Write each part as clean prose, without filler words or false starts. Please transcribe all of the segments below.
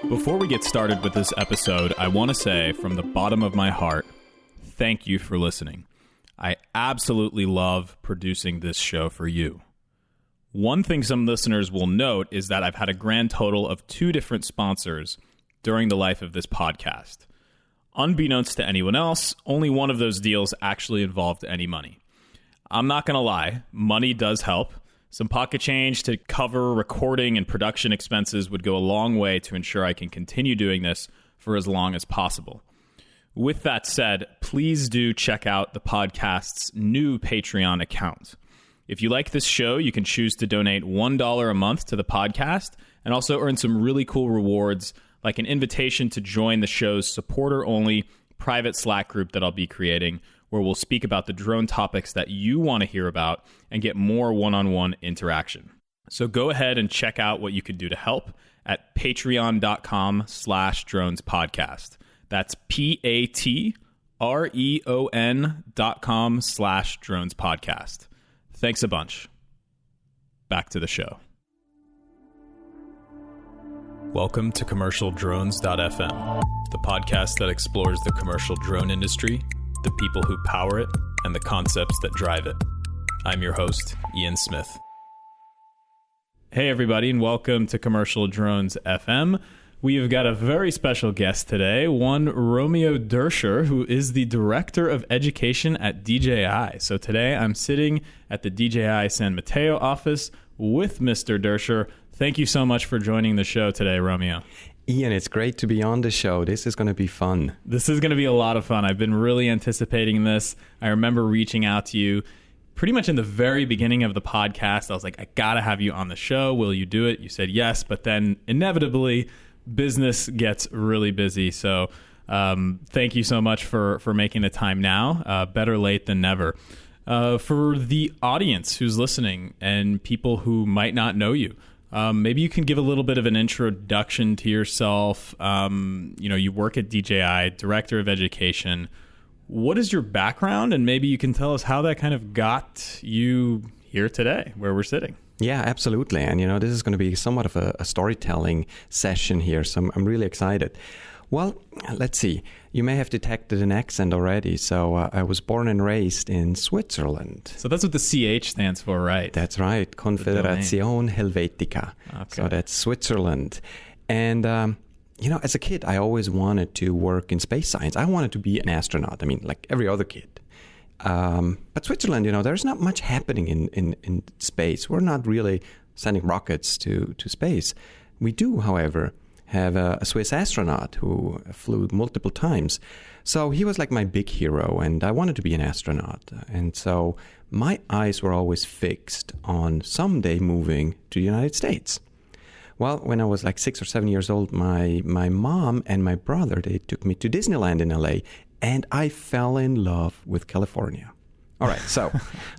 Before we get started with this episode, I want to say from the bottom of my heart, thank you for listening. I absolutely love producing this show for you. One thing some listeners will note is that I've had a grand total of 2 different sponsors during the life of this podcast. Unbeknownst to anyone else, only one of those deals actually involved any money. I'm not going to lie, money does help. Some pocket change to cover recording and production expenses would go a long way to ensure I can continue doing this for as long as possible. With that said, please do check out the podcast's new Patreon account. If you like this show, you can choose to donate $1 a month to the podcast and also earn some really cool rewards like an invitation to join the show's supporter-only private Slack group that I'll be creating, where we'll speak about the drone topics that you want to hear about and get more one-on-one interaction. So go ahead and check out what you can do to help at patreon.com/dronespodcast. That's patreon.com/dronespodcast. Thanks a bunch. Back to the show. Welcome to commercialdrones.fm, the podcast that explores the commercial drone industry, the people who power it, and the concepts that drive it. I'm your host, Ian Smith. Hey everybody, and welcome to Commercial Drones FM. We've got a very special guest today, one Romeo Durscher, who is the Director of Education at DJI. So today I'm sitting at the DJI San Mateo office with Mr. Durscher. Thank you so much for joining the show today, Romeo. Ian, it's great to be on the show. This is going to be fun. This is going to be a lot of fun. I've been really anticipating this. I remember reaching out to you pretty much in the very beginning of the podcast. I was like, I got to have you on the show. Will you do it? You said yes, but then inevitably business gets really busy. So thank you so much for making the time now. Better late than never. For the audience who's listening and people who might not know you, maybe you can give a little bit of an introduction to yourself. You work at DJI, Director of Education. What is your background? And maybe you can tell us how that kind of got you here today, where we're sitting. Yeah, absolutely. And, this is going to be somewhat of a storytelling session here. So I'm really excited. Well, let's see. You may have detected an accent already. So I was born and raised in Switzerland. So that's what the CH stands for, right? That's right. Confederazione Helvetica. Okay. So that's Switzerland. And, as a kid, I always wanted to work in space science. I wanted to be an astronaut. I mean, like every other kid. But Switzerland, there's not much happening in space. We're not really sending rockets to space. We do, however, have a Swiss astronaut who flew multiple times. So he was like my big hero, and I wanted to be an astronaut. And so my eyes were always fixed on someday moving to the United States. Well, when I was like 6 or 7 years old, my mom and my brother, they took me to Disneyland in LA, and I fell in love with California. All right, so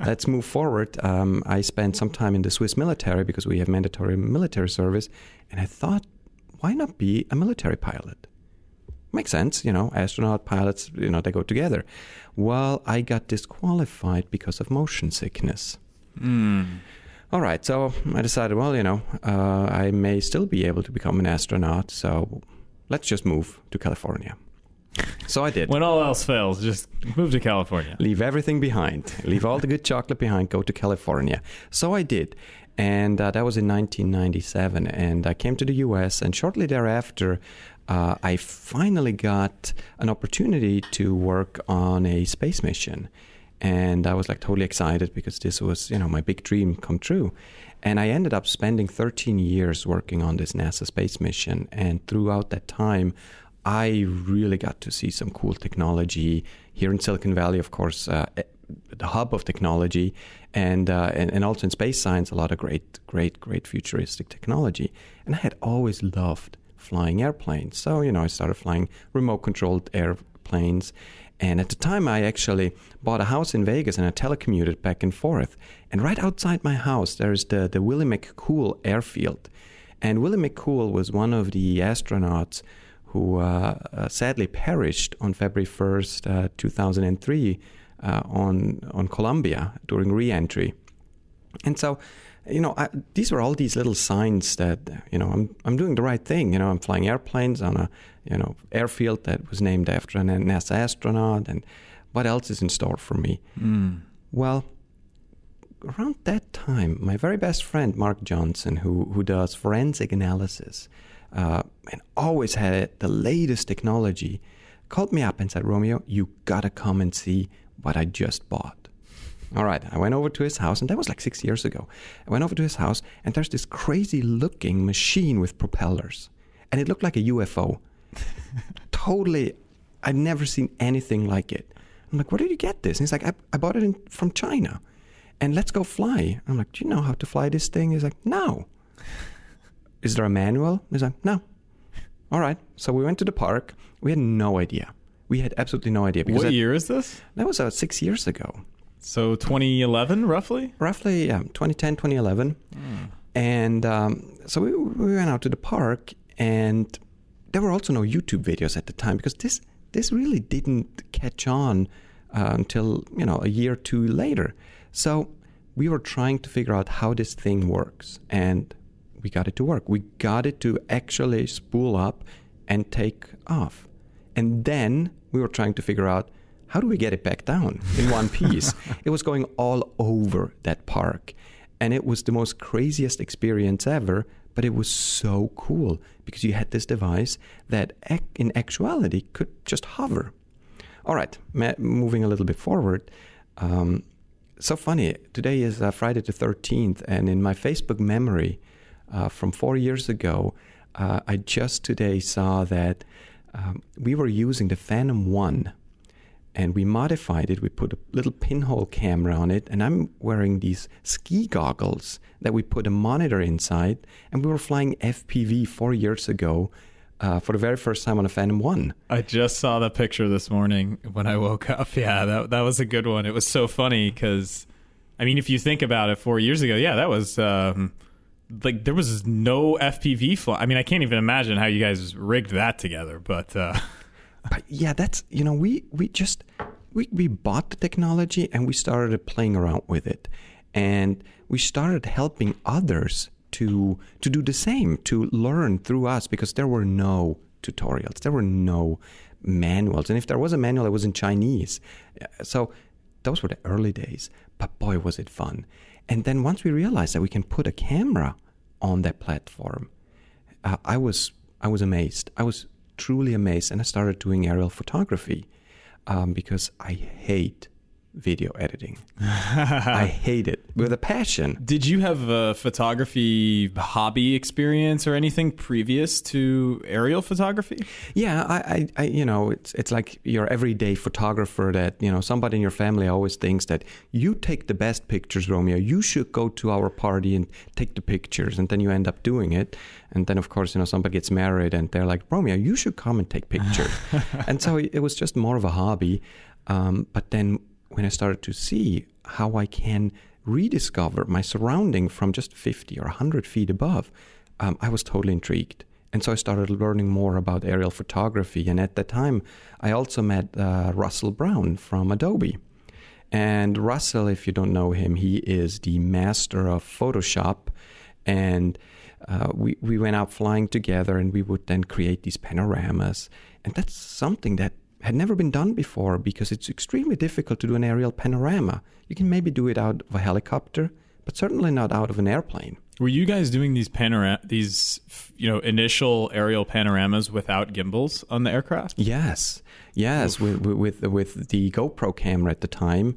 let's move forward. I spent some time in the Swiss military because we have mandatory military service, and I thought, why not be a military pilot? Makes sense, astronaut, pilots, they go together. Well, I got disqualified because of motion sickness. All right, so I decided, I may still be able to become an astronaut, so let's just move to California. So I did. When all else fails, just move to California. Leave everything behind. Leave all the good chocolate behind. Go to California. So I did. And that was in 1997. And I came to the U.S. And shortly thereafter, I finally got an opportunity to work on a space mission. And I was like totally excited because this was, my big dream come true. And I ended up spending 13 years working on this NASA space mission. And throughout that time, I really got to see some cool technology here in Silicon Valley, of course, the hub of technology, and also in space science, a lot of great futuristic technology. And I had always loved flying airplanes. So, I started flying remote-controlled airplanes. And at the time, I actually bought a house in Vegas and I telecommuted back and forth. And right outside my house, there's the Willie McCool airfield. And Willie McCool was one of the astronauts who sadly perished on February 1st, 2003 on Columbia during re-entry. And so these were all these little signs that, I'm doing the right thing. I'm flying airplanes on a, airfield that was named after an NASA astronaut, and what else is in store for me? Well, around that time, my very best friend, Mark Johnson, who does forensic analysis, and always had the latest technology, called me up and said, Romeo, you gotta come and see what I just bought. All right, I went over to his house, and that was like 6 years ago. I went over to his house, and there's this crazy-looking machine with propellers, and it looked like a UFO. Totally, I'd never seen anything like it. I'm like, where did you get this? And he's like, I bought it from China, and let's go fly. I'm like, do you know how to fly this thing? He's like, no. Is there a manual? He's like, no. All right, so we went to the park. We had no idea. We had absolutely no idea. What year is this? That was 6 years ago. So 2011, roughly? Roughly, yeah, 2010, 2011. And so we went out to the park, and there were also no YouTube videos at the time, because this really didn't catch on until, a year or two later. So we were trying to figure out how this thing works, and we got it to work. We got it to actually spool up and take off. And then we were trying to figure out, how do we get it back down in one piece? It was going all over that park. And it was the most craziest experience ever, but it was so cool because you had this device that in actuality could just hover. All right, moving a little bit forward. So funny, today is Friday the 13th, and in my Facebook memory from 4 years ago, I just today saw that we were using the Phantom 1, and we modified it. We put a little pinhole camera on it, and I'm wearing these ski goggles that we put a monitor inside, and we were flying FPV 4 years ago for the very first time on a Phantom 1. I just saw the picture this morning when I woke up. Yeah, that was a good one. It was so funny because, if you think about it, 4 years ago, yeah, that was there was no FPV fly. I can't even imagine how you guys rigged that together, but... But yeah, that's, we bought the technology and we started playing around with it. And we started helping others to do the same, to learn through us, because there were no tutorials, there were no manuals. And if there was a manual, it was in Chinese. So those were the early days. But boy, was it fun. And then once we realized that we can put a camera on that platform, I was amazed. I was truly amazed, and I started doing aerial photography because I hate video editing. I hate it with a passion. Did you have a photography hobby experience or anything previous to aerial photography? Yeah, I it's like your everyday photographer that, somebody in your family always thinks that you take the best pictures, Romeo. You should go to our party and take the pictures, and then you end up doing it. And then, of course, somebody gets married and they're like, Romeo, you should come and take pictures. And so it was just more of a hobby. But then when I started to see how I can rediscover my surrounding from just 50 or 100 feet above, I was totally intrigued. And so I started learning more about aerial photography. And at that time, I also met Russell Brown from Adobe. And Russell, if you don't know him, he is the master of Photoshop. And we went out flying together, and we would then create these panoramas. And that's something that had never been done before, because it's extremely difficult to do an aerial panorama. You can maybe do it out of a helicopter, but certainly not out of an airplane. Were you guys doing these initial aerial panoramas without gimbals on the aircraft? Yes, with the GoPro camera at the time,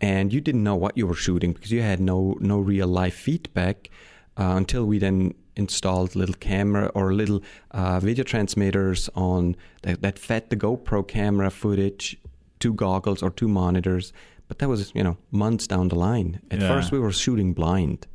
and you didn't know what you were shooting because you had no real live feedback until we then installed little camera or little video transmitters on that fed the GoPro camera footage to goggles or to monitors. But that was, months down the line. At first, we were shooting blind.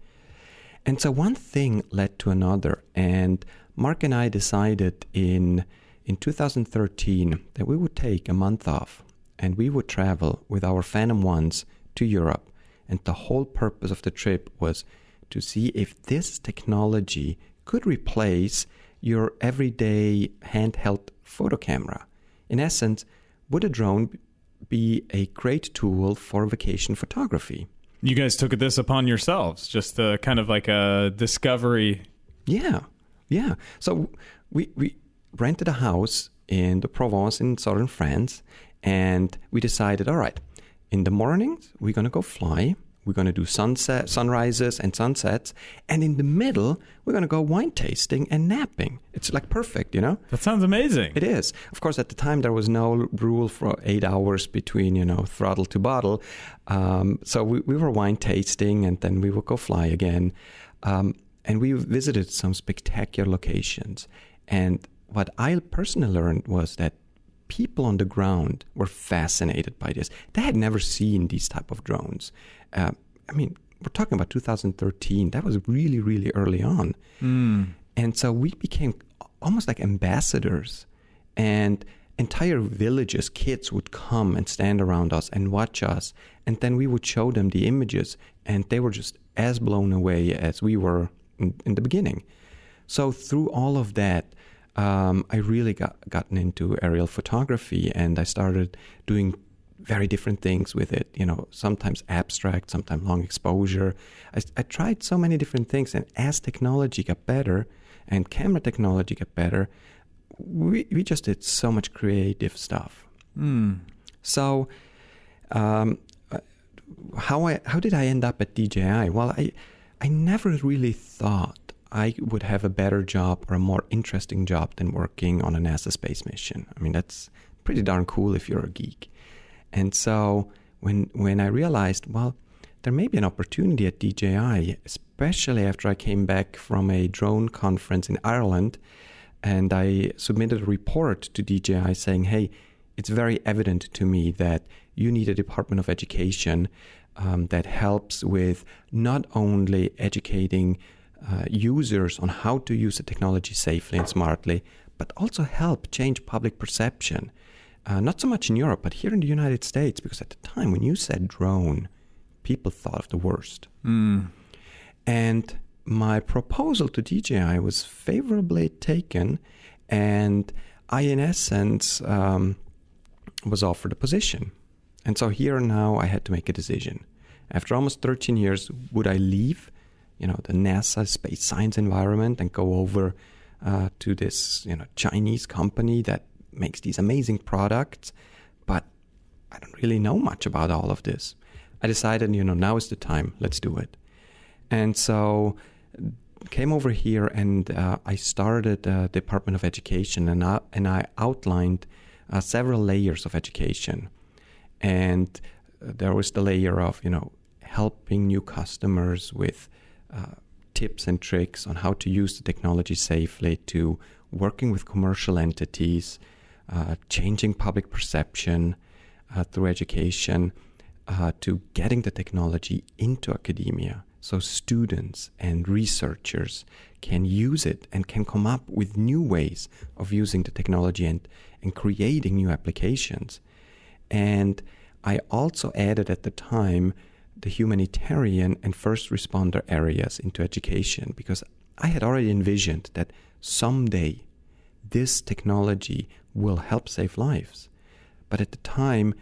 And so one thing led to another. And Mark and I decided in 2013 that we would take a month off and we would travel with our Phantom 1s to Europe. And the whole purpose of the trip was to see if this technology could replace your everyday handheld photo camera. In essence, would a drone be a great tool for vacation photography? You guys took this upon yourselves, just kind of like a discovery. Yeah. So we rented a house in the Provence in southern France, and we decided, all right, in the mornings, we're going to go fly. We're going to do sunrises and sunsets. And in the middle, we're going to go wine tasting and napping. It's like perfect, you know? That sounds amazing. It is. Of course, at the time, there was no rule for 8 hours between, throttle to bottle. So we were wine tasting, and then we would go fly again. And we visited some spectacular locations. And what I personally learned was that people on the ground were fascinated by this. They had never seen these type of drones. We're talking about 2013. That was really, really early on. And so we became almost like ambassadors. And entire villages, kids would come and stand around us and watch us. And then we would show them the images. And they were just as blown away as we were in the beginning. So through all of that, I really gotten into aerial photography, and I started doing very different things with it. Sometimes abstract, sometimes long exposure. I tried so many different things, and as technology got better and camera technology got better, we just did so much creative stuff. So how did I end up at DJI? Well, I never really thought I would have a better job or a more interesting job than working on a NASA space mission. That's pretty darn cool if you're a geek. And so when I realized, well, there may be an opportunity at DJI, especially after I came back from a drone conference in Ireland, and I submitted a report to DJI saying, hey, it's very evident to me that you need a Department of Education that helps with not only educating users on how to use the technology safely and smartly, but also help change public perception. Not so much in Europe, but here in the United States, because at the time when you said drone, people thought of the worst. And my proposal to DJI was favorably taken, and I, in essence, was offered a position. And so here now I had to make a decision. After almost 13 years, would I leave the NASA space science environment and go over to this, Chinese company that makes these amazing products, but I don't really know much about all of this. I decided, now is the time. Let's do it. And so came over here, and I started Department of Education, and I outlined several layers of education. And there was the layer of, helping new customers with tips and tricks on how to use the technology safely, to working with commercial entities, changing public perception through education, to getting the technology into academia so students and researchers can use it and can come up with new ways of using the technology and creating new applications. And I also added at the time the humanitarian and first responder areas into education, because I had already envisioned that someday this technology will help save lives. But at the time,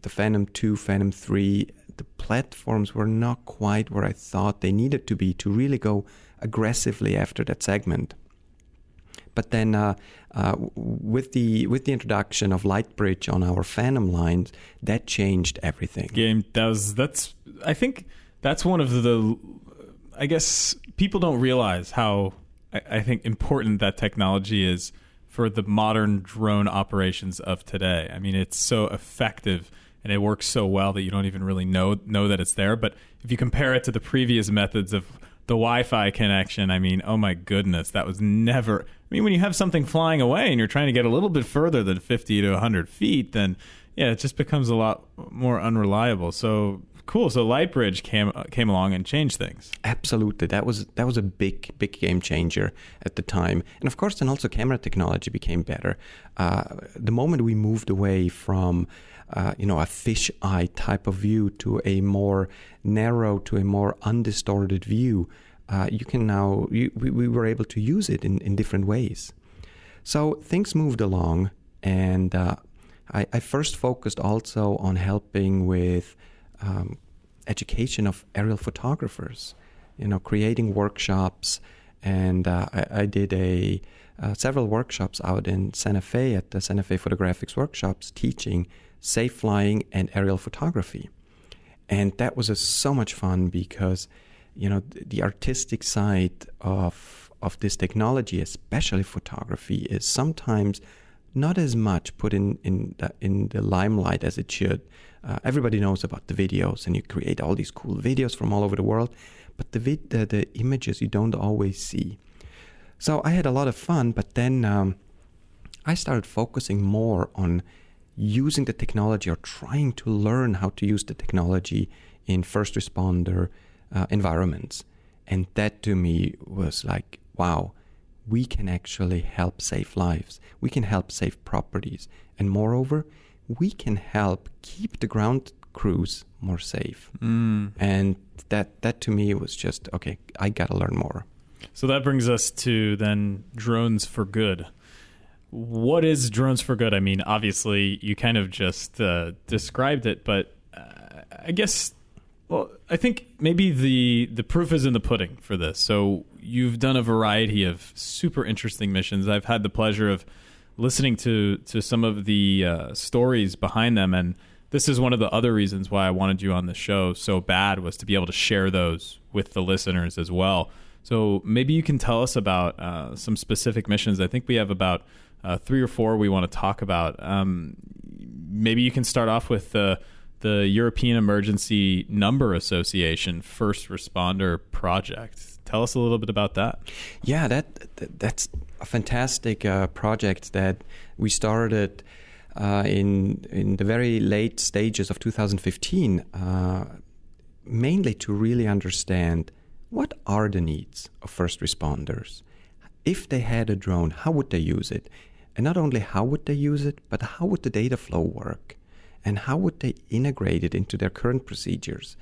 the Phantom 2, Phantom 3, the platforms were not quite where I thought they needed to be to really go aggressively after that segment. But then with the introduction of Lightbridge on our Phantom lines, that changed everything. I think that's one of the, I guess people don't realize how I think important that technology is for the modern drone operations of today. It's so effective and it works so well that you don't even really know that it's there. But if you compare it to the previous methods of the Wi-Fi connection, oh my goodness, that was never... when you have something flying away and you're trying to get a little bit further than 50 to 100 feet, then yeah, it just becomes a lot more unreliable. So cool. So Lightbridge came along and changed things. Absolutely. That was a big game changer at the time. And of course, then also camera technology became better. The moment we moved away from a fisheye type of view to a more narrow, to a more undistorted view, we were able to use it in different ways. So things moved along, and I first focused also on helping with education of aerial photographers, creating workshops. And I did several workshops out in Santa Fe at the Santa Fe Photographics Workshops, teaching safe flying and aerial photography. And that was so much fun because, the artistic side of this technology, especially photography, is sometimes not as much put in the limelight as it should. Everybody knows about the videos, and you create all these cool videos from all over the world, but the images you don't always see. So I had a lot of fun, but then I started focusing more on using the technology or trying to learn how to use the technology in first responder environments. And that to me was like, wow, we can actually help save lives. We can help save properties. And moreover, we can help keep the ground crews more safe. And that to me was just, okay, I got to learn more. So that brings us to then drones for good. What is drones for good? I mean, obviously you kind of just described it, but I guess, well, I think maybe the proof is in the pudding for this. So you've done a variety of super interesting missions. I've had the pleasure of listening to some of the stories behind them, and this is one of the other reasons why I wanted you on the show so bad, was to be able to share those with the listeners as well. So maybe you can tell us about some specific missions. I think we have about 3 or 4 we want to talk about. Maybe you can start off with the European Emergency Number Association First Responder Project. Tell us a little bit about that. Yeah, that's a fantastic project that we started in the very late stages of 2015, mainly to really understand what are the needs of first responders. If they had a drone, how would they use it? And not only how would they use it, but how would the data flow work? And how would they integrate it into their current procedures?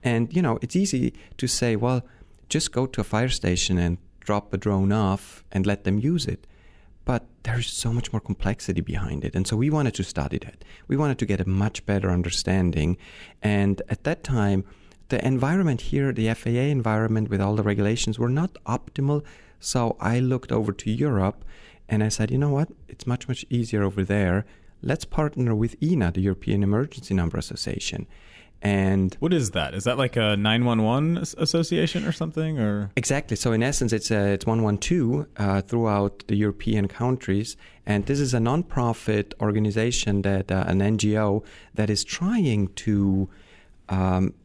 And, it's easy to say, well, just go to a fire station and drop a drone off and let them use it. But there's so much more complexity behind it. And so we wanted to study that. We wanted to get a much better understanding. And at that time, the environment here, the FAA environment with all the regulations, were not optimal. So I looked over to Europe and I said, you know what? It's much, much easier over there. Let's partner with ENA, the European Emergency Number Association. And what is that? Is that like a 911 association or something? Or exactly. So in essence, it's 112 throughout the European countries. And this is a nonprofit organization, that an NGO that is trying to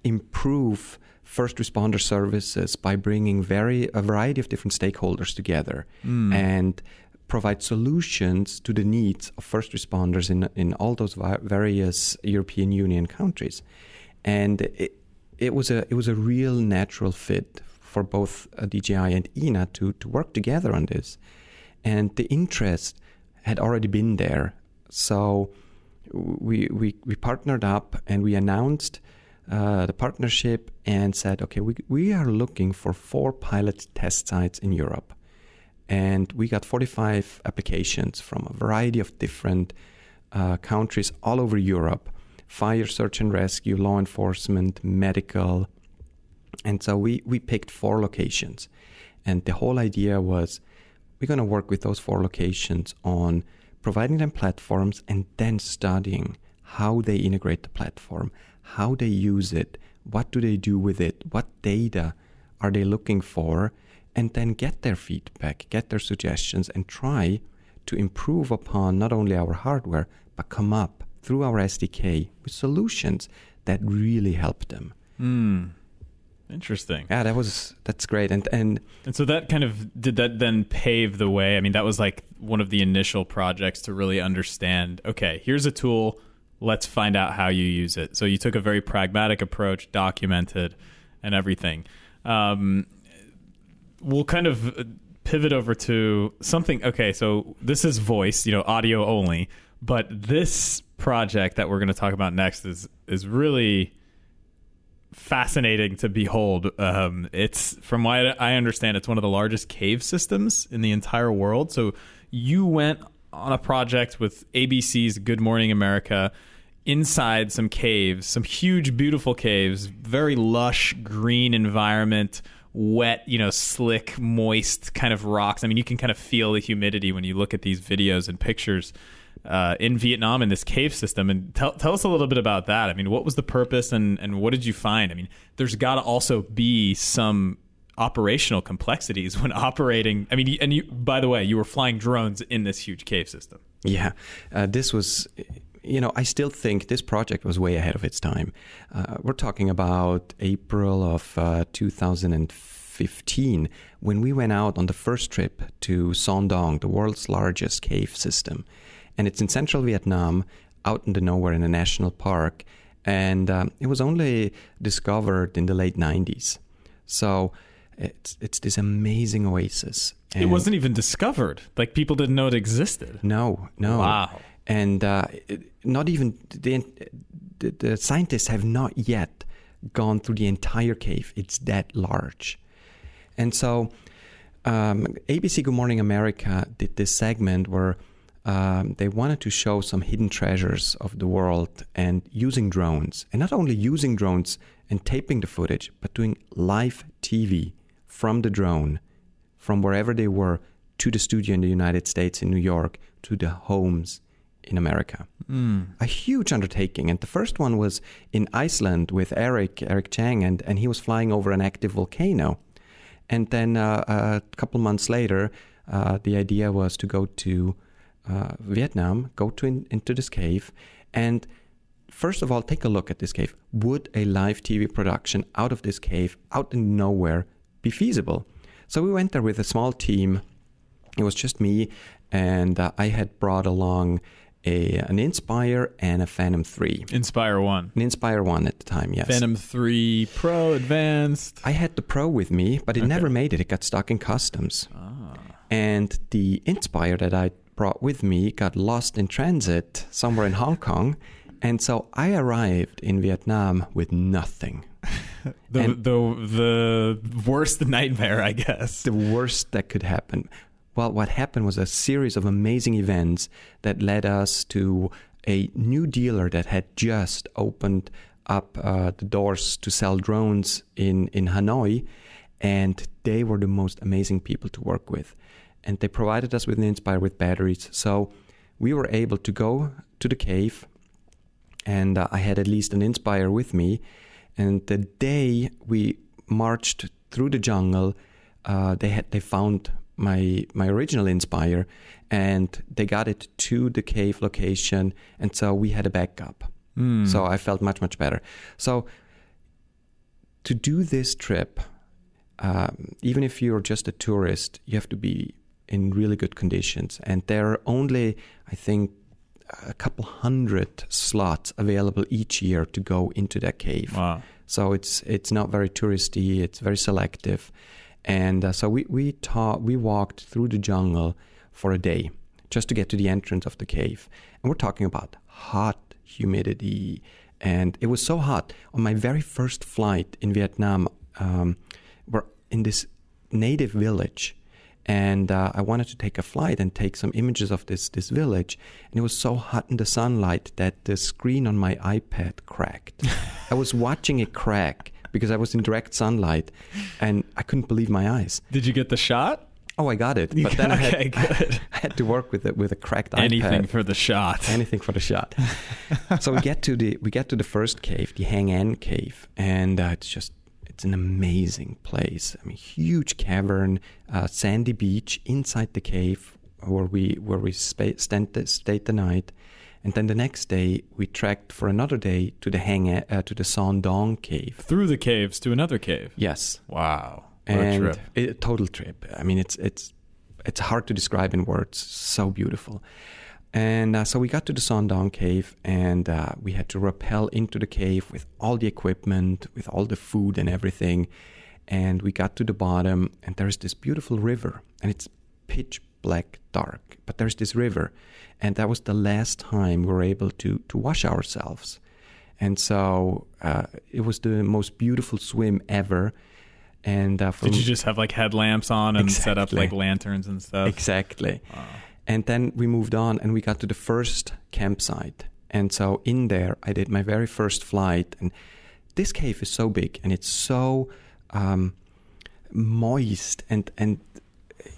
improve first responder services by bringing a variety of different stakeholders together and provide solutions to the needs of first responders in all those various European Union countries. And it was a real natural fit for both DJI and ENA to work together on this. And the interest had already been there. So we partnered up and we announced the partnership and said, okay, we are looking for 4 pilot test sites in Europe. And we got 45 applications from a variety of different countries all over Europe: fire, search and rescue, law enforcement, medical. And so we picked 4 locations. And the whole idea was, we're going to work with those 4 locations on providing them platforms and then studying how they integrate the platform, how they use it, what do they do with it, what data are they looking for, and then get their feedback, get their suggestions, and try to improve upon not only our hardware, but come up through our SDK with solutions that really help them. Interesting. Yeah, that's great. And so that kind of, did that then pave the way? I mean, that was like one of the initial projects to really understand, okay, here's a tool, let's find out how you use it. So you took a very pragmatic approach, documented and everything. We'll kind of pivot over to something. Okay, so this is voice, audio only, but this project that we're going to talk about next is really fascinating to behold. It's, from what I understand, it's one of the largest cave systems in the entire world. So you went on a project with ABC's Good Morning America inside some caves, some huge, beautiful caves, very lush, green environment, wet, slick, moist kind of rocks. I mean, you can kind of feel the humidity when you look at these videos and pictures in Vietnam in this cave system. And tell us a little bit about that. I mean, what was the purpose and what did you find? I mean, there's got to also be some operational complexities when operating. I mean, and you, by the way, you were flying drones in this huge cave system. Yeah, this was, I still think this project was way ahead of its time. We're talking about April of 2015 when we went out on the first trip to Son Doong, the world's largest cave system. And it's in central Vietnam, out in the nowhere in a national park. And it was only discovered in the late 90s. So it's this amazing oasis. And it wasn't even discovered. Like, people didn't know it existed. No. Wow. And not even the scientists have not yet gone through the entire cave. It's that large. And so ABC Good Morning America did this segment where they wanted to show some hidden treasures of the world and using drones. And not only using drones and taping the footage, but doing live TV from the drone, from wherever they were, to the studio in the United States, in New York, to the homes in America. A huge undertaking. And the first one was in Iceland with Eric Chang, and he was flying over an active volcano. And then a couple months later, the idea was to go to Vietnam, into this cave, and first of all, take a look at this cave. Would a live TV production out of this cave, out in nowhere, be feasible? So we went there with a small team. It was just me, and I had brought along an Inspire and a Phantom 3. Inspire 1. An Inspire 1 at the time, yes. Phantom 3 Pro, Advanced. I had the Pro with me, but it never made it. It got stuck in customs. And the Inspire that I brought with me got lost in transit somewhere in Hong Kong. And so I arrived in Vietnam with nothing. The worst nightmare, I guess. The worst that could happen. Well, what happened was a series of amazing events that led us to a new dealer that had just opened up the doors to sell drones in Hanoi. And they were the most amazing people to work with. And they provided us with an Inspire with batteries. So we were able to go to the cave. And I had at least an Inspire with me. And the day we marched through the jungle, they found my original Inspire, and they got it to the cave location. And so we had a backup. So I felt much, much better. So to do this trip, even if you're just a tourist, you have to be in really good conditions. And there are only, I think, a couple hundred slots available each year to go into that cave. Wow. So it's not very touristy. It's very selective. And so we walked through the jungle for a day just to get to the entrance of the cave. And we're talking about hot humidity. And it was so hot. On my very first flight in Vietnam, we're in this native village. And I wanted to take a flight and take some images of this village. And it was so hot in the sunlight that the screen on my iPad cracked. I was watching it crack because I was in direct sunlight, and I couldn't believe my eyes. Did you get the shot? Oh, I got it. But then I had to work with a cracked iPad. Anything for the shot. Anything for the shot. So we get to the first cave, the Hang En cave, and it's an amazing place. I mean, huge cavern, sandy beach inside the cave where we stayed the night, and then the next day we trekked for another day to the Son Doong cave. Through the caves to another cave. Yes. Wow. What a trip. A total trip. I mean, it's hard to describe in words. So beautiful. And so we got to the Son Doong cave, and we had to rappel into the cave with all the equipment, with all the food and everything. And we got to the bottom, and there's this beautiful river, and it's pitch black dark. But there's this river, and that was the last time we were able to wash ourselves. And so it was the most beautiful swim ever. And did you just have like headlamps on and set up like lanterns and stuff? Exactly. Wow. And then we moved on, and we got to the first campsite. And so in there, I did my very first flight. And this cave is so big and it's so moist and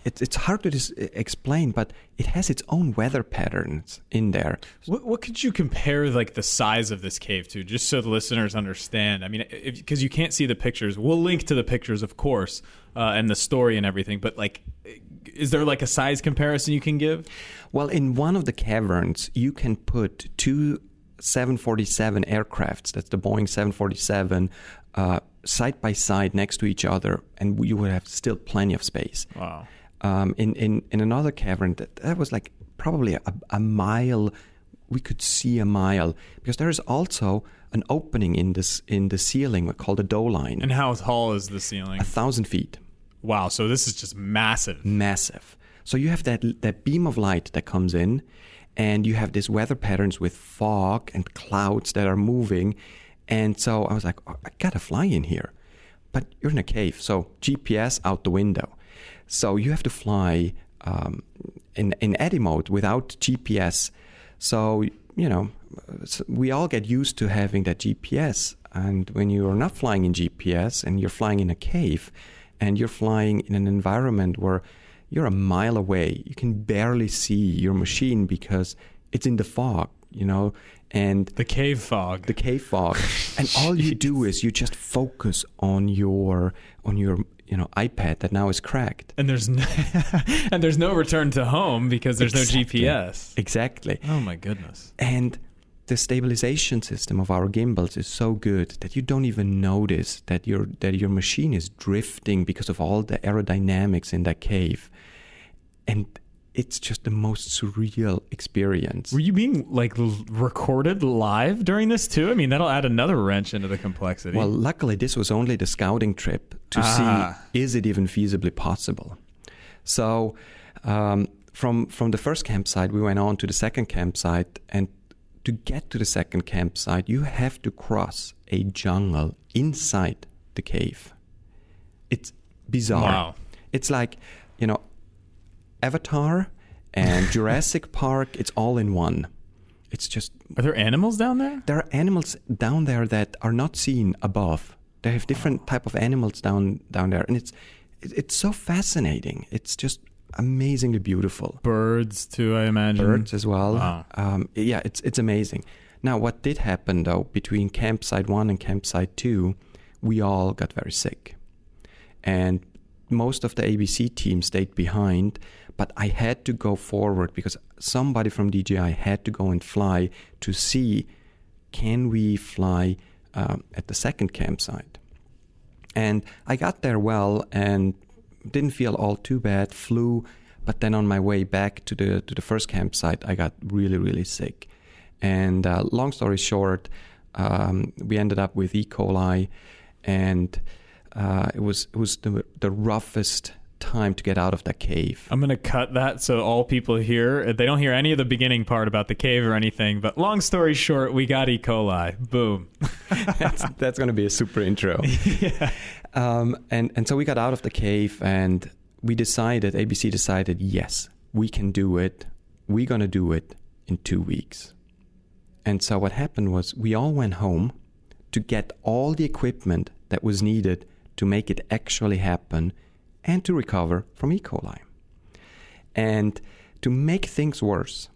it's hard to explain, but it has its own weather patterns in there. What could you compare like the size of this cave to, just so the listeners understand? I mean, because you can't see the pictures. We'll link to the pictures, of course, and the story and everything. But like, is there like a size comparison you can give? Well, in one of the caverns, you can put two 747 aircrafts. That's the Boeing 747. Side by side next to each other, and you would have still plenty of space. Wow. In another cavern, that was like probably a mile. We could see a mile because there is also an opening in the ceiling called a dough line. And how tall is the ceiling? 1,000 feet. Wow. So this is just massive. Massive. So you have that beam of light that comes in, and you have these weather patterns with fog and clouds that are moving. And so I was like, I gotta fly in here. But you're in a cave, so GPS out the window. So you have to fly in eddy mode without GPS. So, we all get used to having that GPS. And when you are not flying in GPS and you're flying in a cave and you're flying in an environment where you're a mile away, you can barely see your machine because it's in the fog, and the cave fog. And all you do is you just focus on your iPad that now is cracked. And there's no return to home because there's no GPS. Exactly. Oh my goodness. And the stabilization system of our gimbals is so good that you don't even notice that your machine is drifting because of all the aerodynamics in that cave. And it's just the most surreal experience. Were you being like recorded live during this too? I mean, that'll add another wrench into the complexity. Well, luckily this was only the scouting trip to see, is it even feasibly possible? So from the first campsite, we went on to the second campsite, and to get to the second campsite, you have to cross a jungle inside the cave. It's bizarre. Wow. It's like, Avatar and Jurassic Park, it's all in one. It's just... Are there animals down there? There are animals down there that are not seen above. They have different type of animals down there. And it's so fascinating. It's just amazingly beautiful. Birds too, I imagine. Birds as well. Wow. It's amazing. Now, what did happen though, between campsite 1 and campsite 2, we all got very sick. And most of the ABC team stayed behind, but I had to go forward because somebody from DJI had to go and fly to see, can we fly at the second campsite? And I got there well and didn't feel all too bad, flew, but then on my way back to the first campsite, I got really, really sick. And long story short, we ended up with E. coli, and it was the roughest time to get out of that cave. I'm going to cut that so all people hear, they don't hear any of the beginning part about the cave or anything, but long story short, we got E. coli. Boom. That's going to be a super intro. Yeah. And so we got out of the cave, and ABC decided, yes, we can do it. We're going to do it in 2 weeks. And so what happened was we all went home to get all the equipment that was needed to make it actually happen and to recover from E. coli. And to make things worse,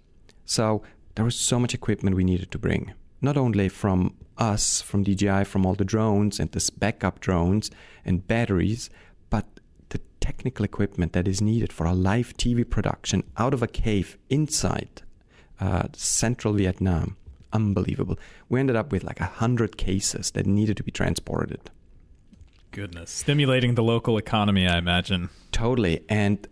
so there was so much equipment we needed to bring, not only from us, from DJI, from all the drones and the backup drones and batteries, but the technical equipment that is needed for a live TV production out of a cave inside central Vietnam. Unbelievable. We ended up with like 100 cases that needed to be transported. Goodness. Stimulating the local economy, I imagine. Totally. And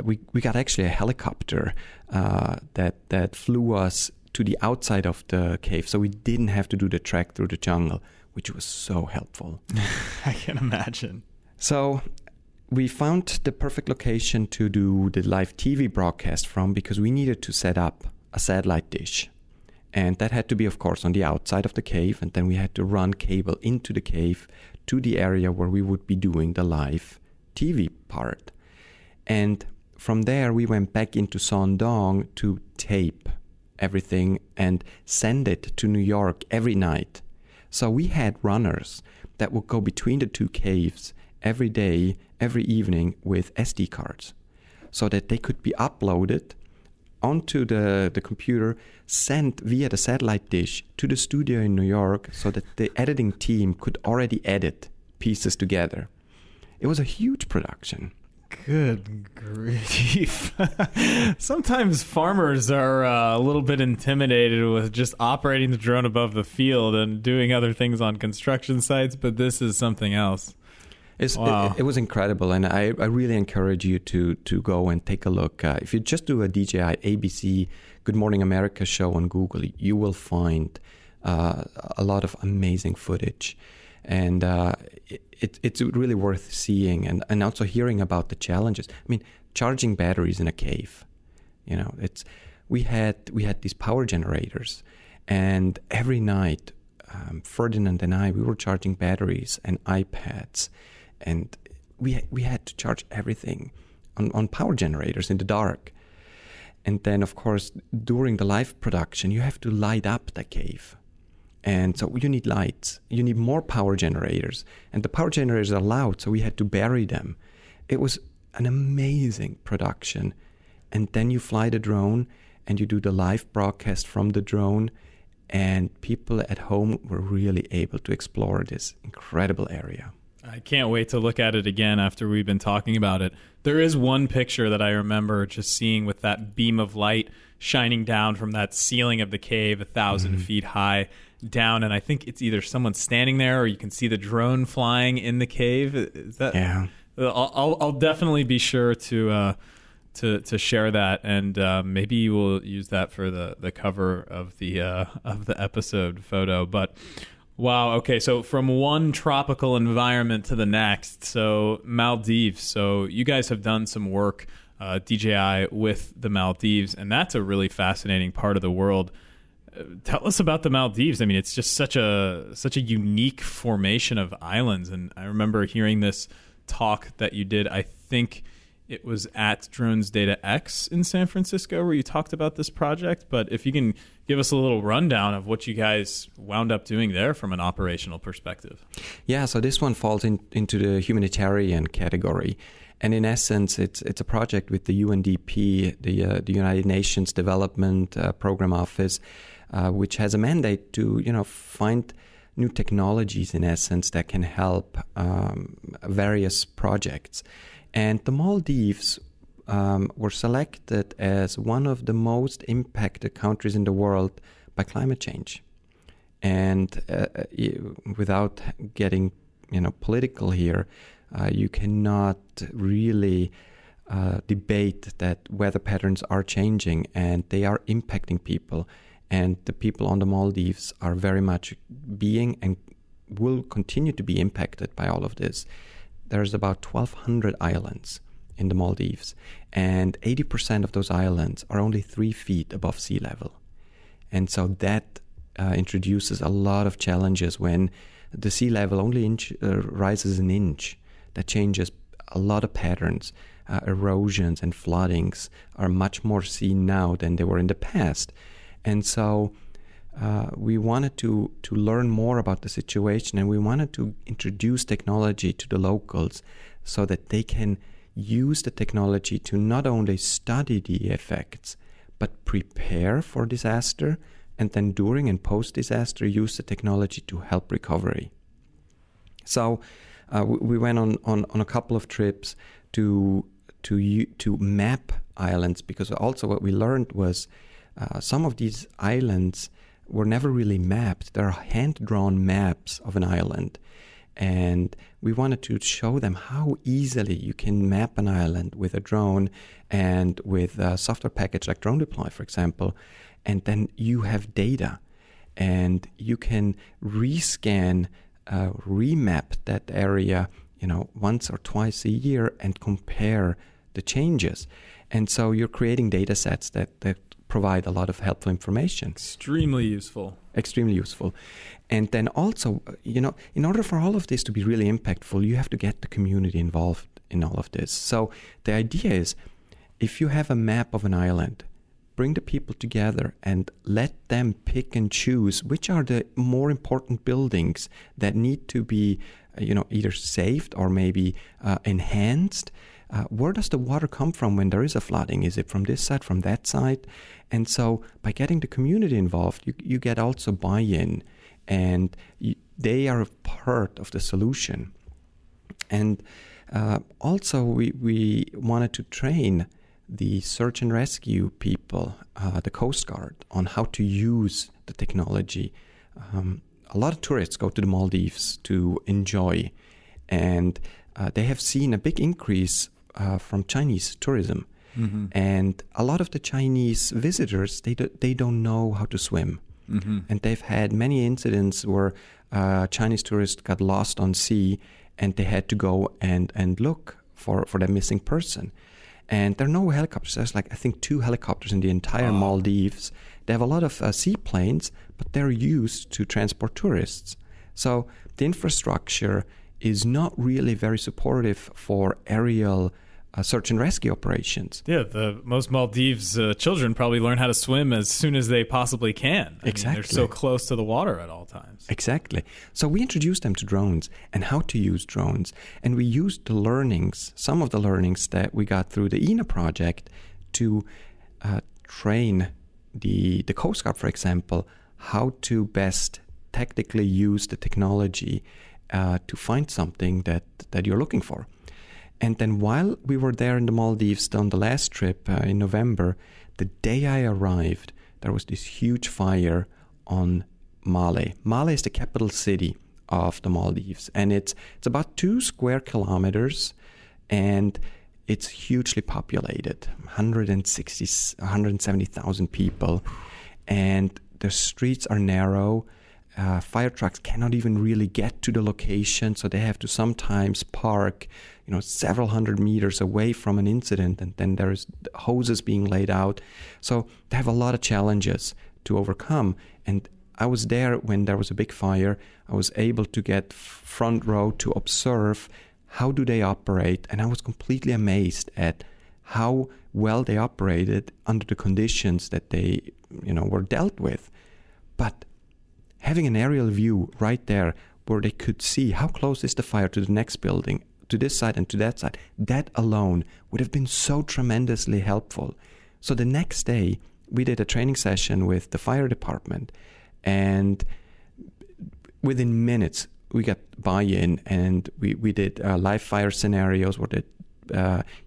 we got actually a helicopter that flew us to the outside of the cave, so we didn't have to do the trek through the jungle, which was so helpful. I can imagine. So we found the perfect location to do the live TV broadcast from, because we needed to set up a satellite dish. And that had to be, of course, on the outside of the cave. And then we had to run cable into the cave to the area where we would be doing the live TV part. And from there, we went back into Son Dong to tape everything and send it to New York every night. So we had runners that would go between the two caves every day, every evening with SD cards so that they could be uploaded onto the computer, sent via the satellite dish to the studio in New York so that the editing team could already edit pieces together. It was a huge production. Good grief. Sometimes farmers are a little bit intimidated with just operating the drone above the field and doing other things on construction sites, but this is something else. Wow. It was incredible, and I really encourage you to go and take a look. If you just do a DJI ABC Good Morning America show on Google, you will find a lot of amazing footage. And it's really worth seeing and also hearing about the challenges. I mean, charging batteries in a cave, we had these power generators, and every night Ferdinand and we were charging batteries and iPads, and we had to charge everything on power generators in the dark. And then, of course, during the live production, you have to light up the cave. And so you need lights, you need more power generators, and the power generators are loud, so we had to bury them. It was an amazing production. And then you fly the drone and you do the live broadcast from the drone, and people at home were really able to explore this incredible area. I can't wait to look at it again after we've been talking about it. There is one picture that I remember just seeing with that beam of light shining down from that ceiling of the cave 1,000 feet high down, and I think it's either someone standing there or you can see the drone flying in the cave. Is that? Yeah. I'll definitely be sure to share that, and maybe we'll use that for the cover of the episode photo. But wow, okay, so from one tropical environment to the next, so Maldives. So you guys have done some work, DJI, with the Maldives, and that's a really fascinating part of the world. Tell us about the Maldives. I mean, it's just such a unique formation of islands, and I remember hearing this talk that you did. I think it was at Drones Data X in San Francisco where you talked about this project. But if you can give us a little rundown of what you guys wound up doing there from an operational perspective. Yeah, so this one falls into the humanitarian category. And in essence, it's a project with the UNDP, the United Nations Development Program Office, which has a mandate to find new technologies, in essence, that can help various projects. And the Maldives were selected as one of the most impacted countries in the world by climate change. And without getting political here, you cannot really debate that weather patterns are changing and they are impacting people. And the people on the Maldives are very much being and will continue to be impacted by all of this. There's about 1,200 islands in the Maldives, and 80% of those islands are only 3 feet above sea level. And so that introduces a lot of challenges when the sea level only rises an inch. That changes a lot of patterns. Erosions and floodings are much more seen now than they were in the past. And so we wanted to learn more about the situation, and we wanted to introduce technology to the locals so that they can use the technology to not only study the effects, but prepare for disaster, and then during and post-disaster use the technology to help recovery. So we went on a couple of trips to map islands, because also what we learned was some of these islands were never really mapped. There are hand-drawn maps of an island. And we wanted to show them how easily you can map an island with a drone and with a software package like Drone Deploy, for example. And then you have data, and you can rescan, remap that area, once or twice a year and compare the changes. And so you're creating data sets that provide a lot of helpful information. Extremely useful. And then also, in order for all of this to be really impactful, you have to get the community involved in all of this. So the idea is, if you have a map of an island, bring the people together and let them pick and choose which are the more important buildings that need to be, either saved or maybe enhanced. Where does the water come from when there is a flooding? Is it from this side, from that side? And so by getting the community involved, you get also buy-in, and they are a part of the solution. And also we wanted to train the search and rescue people, the Coast Guard, on how to use the technology. A lot of tourists go to the Maldives to enjoy, and they have seen a big increase from Chinese tourism. Mm-hmm. And a lot of the Chinese visitors, they don't know how to swim. Mm-hmm. And they've had many incidents where Chinese tourists got lost on sea, and they had to go and look for their missing person. And there are no helicopters. There's I think 2 helicopters in the entire Maldives. They have a lot of seaplanes, but they're used to transport tourists. So the infrastructure is not really very supportive for aerial search and rescue operations. Yeah, the most Maldives children probably learn how to swim as soon as they possibly can. Exactly. They're so close to the water at all times. Exactly. So we introduced them to drones and how to use drones. And we used the learnings, some of the learnings that we got through the ENA project to train the Coast Guard, for example, how to best technically use the technology to find something that you're looking for. And then while we were there in the Maldives on the last trip in November, the day I arrived, there was this huge fire on Malé. Malé is the capital city of the Maldives, and it's about 2 square kilometers, and it's hugely populated, 170,000 people, and the streets are narrow. Fire trucks cannot even really get to the location, so they have to sometimes park, several hundred meters away from an incident, and then there's hoses being laid out. So they have a lot of challenges to overcome. And I was there when there was a big fire. I was able to get front row to observe how do they operate, and I was completely amazed at how well they operated under the conditions that they, were dealt with. But having an aerial view right there where they could see how close is the fire to the next building, to this side and to that side, that alone would have been so tremendously helpful. So the next day, we did a training session with the fire department, and within minutes, we got buy-in, and we did live fire scenarios where they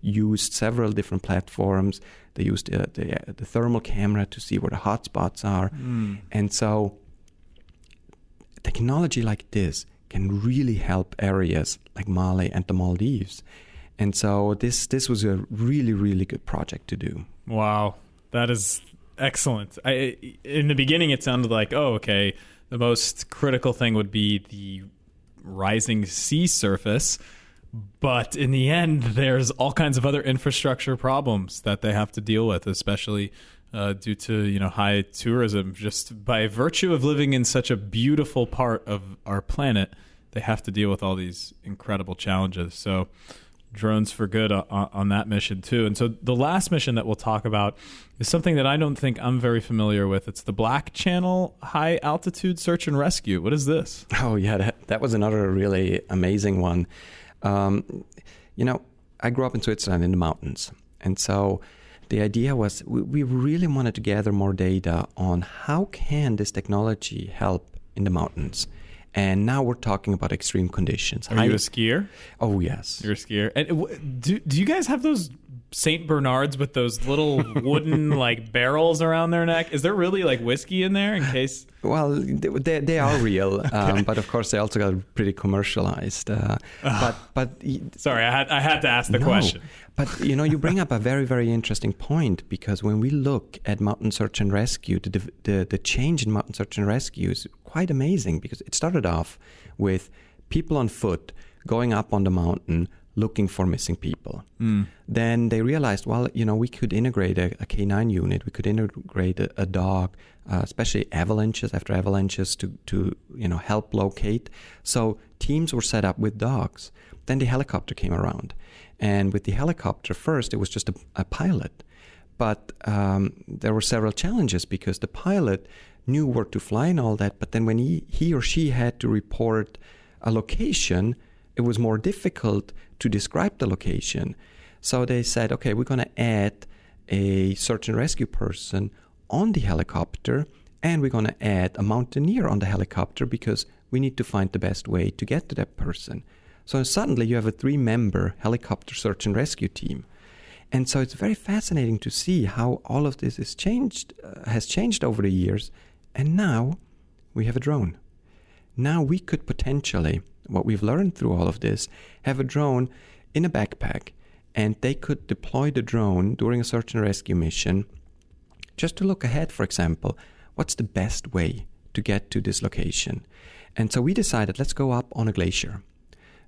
used several different platforms. They used the thermal camera to see where the hot spots are. And so technology like this can really help areas like Malé and the Maldives. And so this was a really, really good project to do. Wow, that is excellent. In the beginning, it sounded like, the most critical thing would be the rising sea surface. But in the end, there's all kinds of other infrastructure problems that they have to deal with, especially due to high tourism. Just by virtue of living in such a beautiful part of our planet, they have to deal with all these incredible challenges. So drones for good on that mission too. And so the last mission that we'll talk about is something that I don't think I'm very familiar with. It's the Black Channel High Altitude Search and Rescue. What is this? Oh yeah, that was another really amazing one. I grew up in Switzerland in the mountains. And so the idea was we really wanted to gather more data on how can this technology help in the mountains. And now we're talking about extreme conditions. Are you a skier? Oh, yes. You're a skier. And do you guys have those St. Bernards with those little wooden barrels around their neck? Is there really whiskey in there in case? Well, they are real, okay. But of course they also got pretty commercialized. But sorry, I had to ask the question. But you bring up a very, very interesting point, because when we look at mountain search and rescue, the change in mountain search and rescue is quite amazing, because it started off with people on foot going up on the mountain looking for missing people. Then they realized, we could integrate a K9 unit, we could integrate a dog, especially after avalanches to help locate. So teams were set up with dogs. Then the helicopter came around. And with the helicopter, first, it was just a pilot. But there were several challenges because the pilot knew where to fly and all that. But then when he or she had to report a location, it was more difficult to describe the location. So they said, okay, we're going to add a search and rescue person on the helicopter, and we're going to add a mountaineer on the helicopter because we need to find the best way to get to that person. So suddenly you have a 3-member helicopter search and rescue team. And so it's very fascinating to see how all of this has changed over the years. And now we have a drone. Now we could potentially, what we've learned through all of this, have a drone in a backpack, and they could deploy the drone during a search and rescue mission just to look ahead, for example, what's the best way to get to this location. And so we decided, let's go up on a glacier.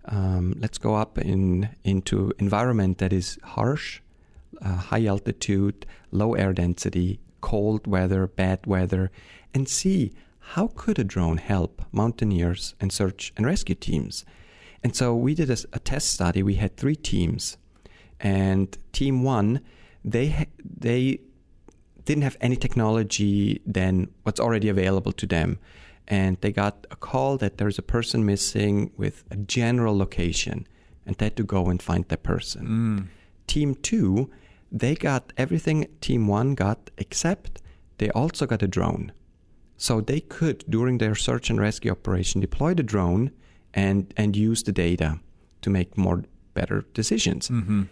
Let's go up into environment that is harsh, high altitude, low air density, cold weather, bad weather, and see how could a drone help mountaineers and search and rescue teams. And so we did a test study. We had 3 teams, and team 1, they didn't have any technology than what's already available to them. And they got a call that there's a person missing with a general location, and they had to go and find that person. Team 2, they got everything team 1 got, except they also got a drone. So they could, during their search and rescue operation, deploy the drone and use the data to make better decisions. Mm-hmm.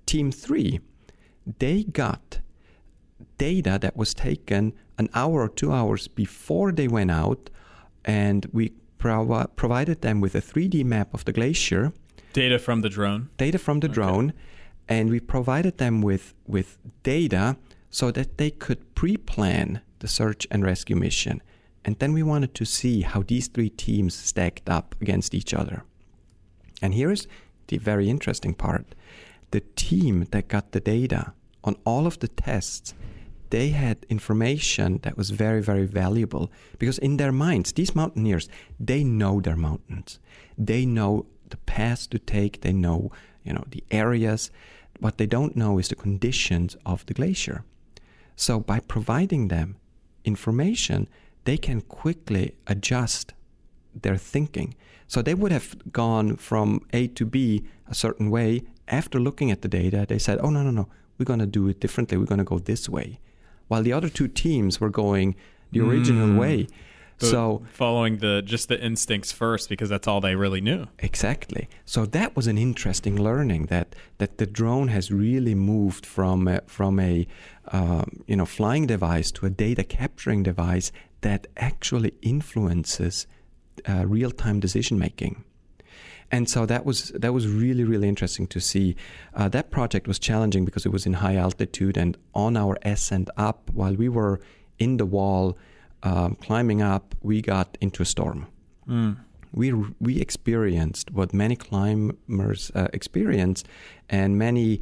Team 3, they got data that was taken an hour or 2 hours before they went out, and we provided them with a 3D map of the glacier. Data from the drone? Data from the drone. And we provided them with data so that they could pre-plan the search and rescue mission. And then we wanted to see how these 3 teams stacked up against each other. And here's the very interesting part. The team that got the data on all of the tests, they had information that was very, very valuable, because in their minds, these mountaineers, they know their mountains. They know the paths to take. They know, the areas. What they don't know is the conditions of the glacier. So by providing them information, they can quickly adjust their thinking. So they would have gone from A to B a certain way. After looking at the data, they said, oh, no, we're going to do it differently. We're going to go this way. While the other 2 teams were going the original way. So following just the instincts first, because that's all they really knew. Exactly. So that was an interesting learning, that the drone has really moved from a flying device to a data capturing device that actually influences real-time decision making. And so that was really, really interesting to see. That project was challenging because it was in high altitude, and on our ascent up, while we were in the wall climbing up, we got into a storm. We experienced what many climbers experience, and many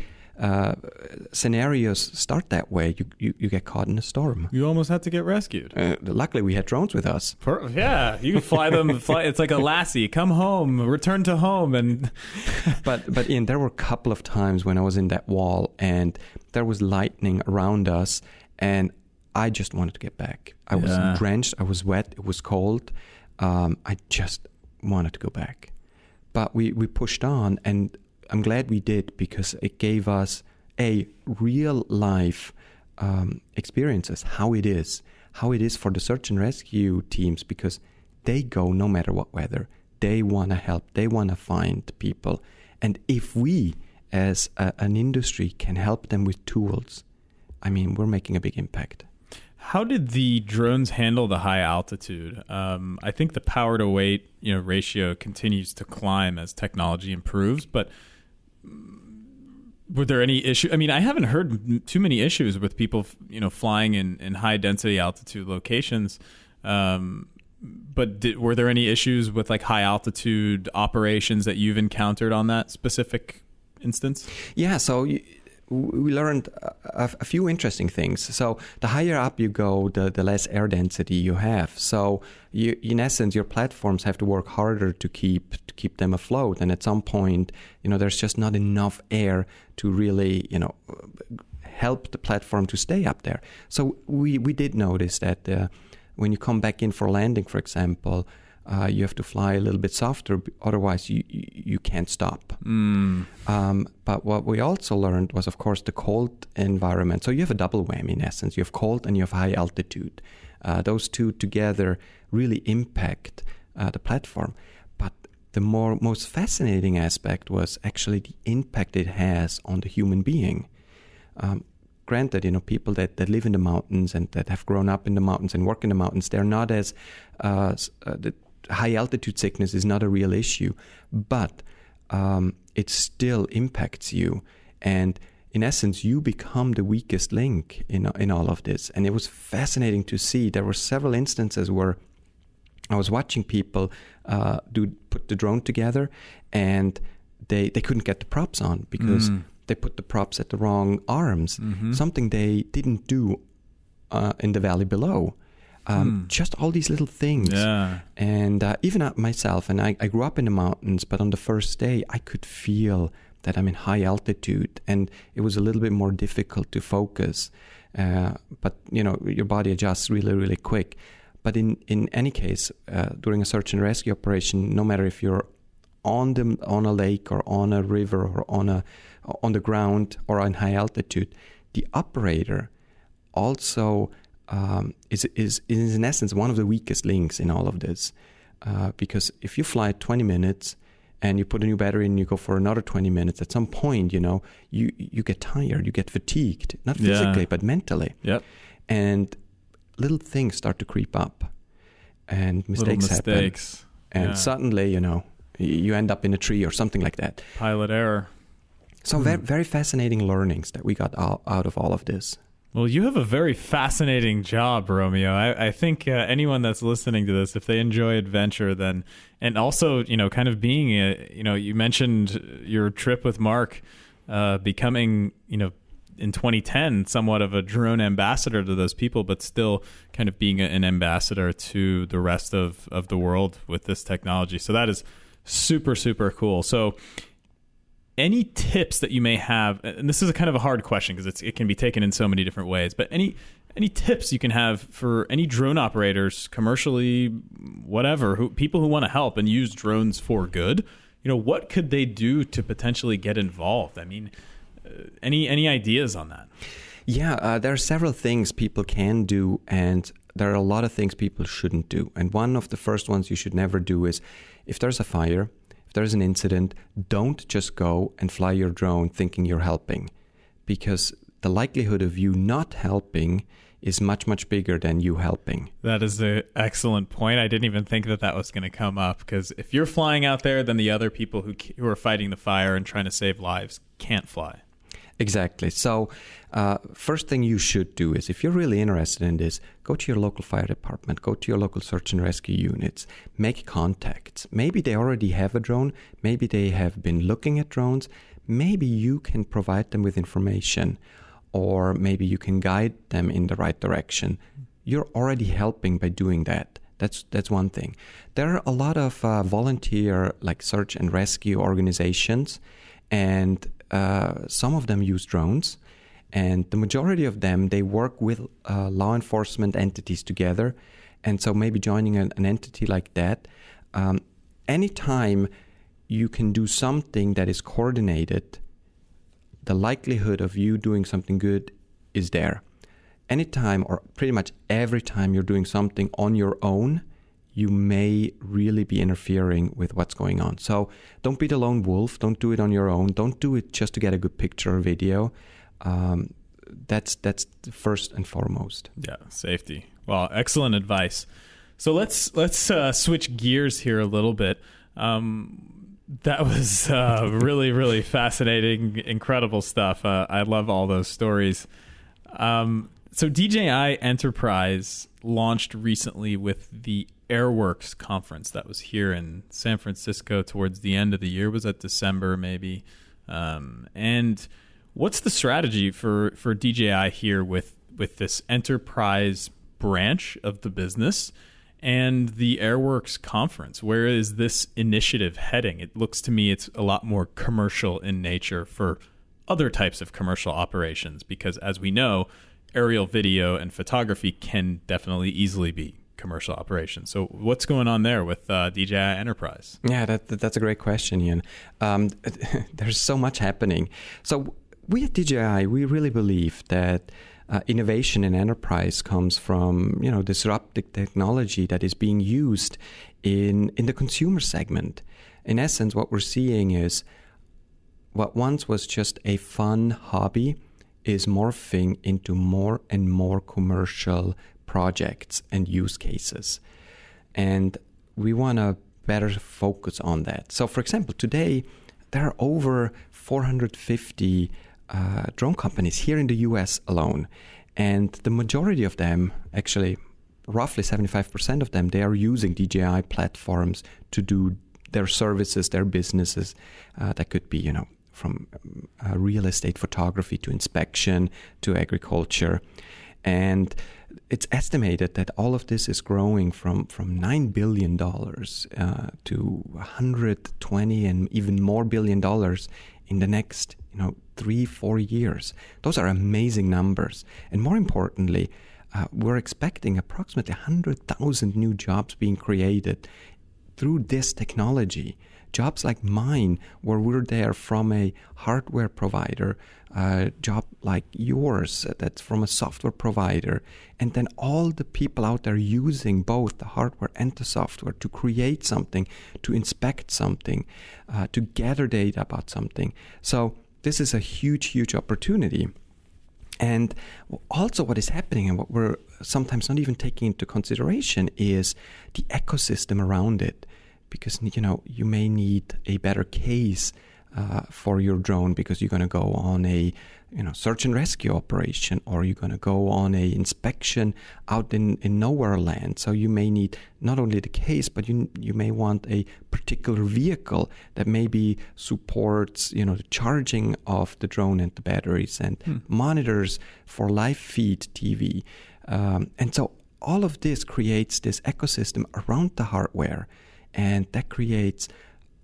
scenarios start that way. You get caught in a storm. You almost had to get rescued. Luckily, we had drones with us. Yeah, you can fly them. It's like a lassie. Come home, return to home, and. But Ian, there were a couple of times when I was in that wall and there was lightning around us, and I just wanted to get back. I was drenched. I was wet. It was cold. I just wanted to go back. But we pushed on, and I'm glad we did, because it gave us real life experiences, how it is for the search and rescue teams, because they go no matter what weather. They want to help. They want to find people. And if we as an industry can help them with tools, we're making a big impact. How did the drones handle the high altitude? I think the power to weight ratio continues to climb as technology improves, but were there any issues? I haven't heard too many issues with people, flying in high density altitude locations. But were there any issues with like high altitude operations that you've encountered on that specific instance? Yeah. So we learned a few interesting things. So the higher up you go, the less air density you have. So in essence, your platforms have to work harder to keep them afloat. And at some point, there's just not enough air to really, help the platform to stay up there. So we did notice that when you come back in for landing, for example, you have to fly a little bit softer, otherwise you can't stop. But what we also learned was, of course, the cold environment. So you have a double whammy in essence. You have cold and you have high altitude. Those two together really impact the platform. But the most fascinating aspect was actually the impact it has on the human being. Granted, people that live in the mountains and that have grown up in the mountains and work in the mountains, they're not as the high altitude sickness is not a real issue, but it still impacts you. And in essence, you become the weakest link in all of this. And it was fascinating to see. There were several instances where I was watching people put the drone together, and they couldn't get the props on because they put the props at the wrong arms, something they didn't do in the valley below. Just all these little things. Yeah. And even myself, and I grew up in the mountains, but on the first day, I could feel that I'm in high altitude, and it was a little bit more difficult to focus. But, your body adjusts really, really quick. But in any case, during a search and rescue operation, no matter if you're on a lake or on a river or on the ground or on high altitude, the operator also is in essence one of the weakest links in all of this, because if you fly 20 minutes and you put a new battery in and you go for another 20 minutes, at some point, you get tired, you get fatigued, not physically, but mentally. Yep. And little things start to creep up and mistakes happen. And suddenly, you end up in a tree or something like that. Pilot error. So very, very fascinating learnings that we got out of all of this. Well, you have a very fascinating job, Romeo. I think anyone that's listening to this, if they enjoy adventure, then, and also, kind of being you mentioned your trip with Mark, becoming, in 2010, somewhat of a drone ambassador to those people, but still kind of being an ambassador to the rest of the world with this technology. So that is super, super cool. So any tips that you may have, and this is a kind of a hard question because it can be taken in so many different ways, but any tips you can have for any drone operators, commercially, whatever, people who want to help and use drones for good, what could they do to potentially get involved? I mean, any ideas on that? Yeah, there are several things people can do, and there are a lot of things people shouldn't do. And one of the first ones you should never do is, if there's a fire, if there's an incident, don't just go and fly your drone thinking you're helping, because the likelihood of you not helping is much, much bigger than you helping. That is an excellent point. I didn't even think that was going to come up, because if you're flying out there, then the other people who are fighting the fire and trying to save lives can't fly. Exactly. So first thing you should do is, if you're really interested in this, go to your local fire department, go to your local search and rescue units, make contacts. Maybe they already have a drone. Maybe they have been looking at drones. Maybe you can provide them with information, or maybe you can guide them in the right direction. You're already helping by doing that. That's one thing. There are a lot of volunteer search and rescue organizations, and some of them use drones, and the majority of them, they work with law enforcement entities together. And so maybe joining an entity like that, anytime you can do something that is coordinated, the likelihood of you doing something good is there. Anytime, or pretty much every time you're doing something on your own, you may really be interfering with what's going on. So don't be the lone wolf. Don't do it on your own. Don't do it just to get a good picture or video. That's first and foremost. Yeah, safety. Well, excellent advice. So let's switch gears here a little bit. That was really, really fascinating, incredible stuff. I love all those stories. So DJI Enterprise launched recently with the Airworks conference that was here in San Francisco towards the end of the year. Was that December maybe? And What's the strategy for DJI here with this enterprise branch of the business and the Airworks conference? Where is this initiative heading? It looks to me it's a lot more commercial in nature for other types of commercial operations, because as we know, aerial video and photography can definitely easily be commercial operations. So what's going on there with DJI Enterprise? Yeah, that's a great question, Ian. There's so much happening. So we at DJI, we really believe that innovation in enterprise comes from disruptive technology that is being used in the consumer segment. In essence, what we're seeing is what once was just a fun hobby is morphing into more and more commercial projects and use cases. And we want to better focus on that. So, for example, today there are over 450 drone companies here in the US alone. And the majority of them, actually roughly 75% of them, they are using DJI platforms to do their services, their businesses. That could be, from real estate photography to inspection to agriculture. And it's estimated that all of this is growing from $9 billion to $120 and even more billion dollars in the next 3-4 years. Those are amazing numbers. And more importantly, we're expecting approximately 100,000 new jobs being created through this technology. Jobs like mine, where we're there from a hardware provider, job like yours, that's from a software provider, and then all the people out there using both the hardware and the software to create something, to inspect something, to gather data about something. So this is a huge, huge opportunity. And also what is happening and what we're sometimes not even taking into consideration is the ecosystem around it. Because, you may need a better case for your drone because you're going to go on a, search and rescue operation, or you're going to go on a inspection out in nowhere land. So you may need not only the case, but you may want a particular vehicle that maybe supports, the charging of the drone and the batteries and monitors for live feed TV. And so all of this creates this ecosystem around the hardware. And that creates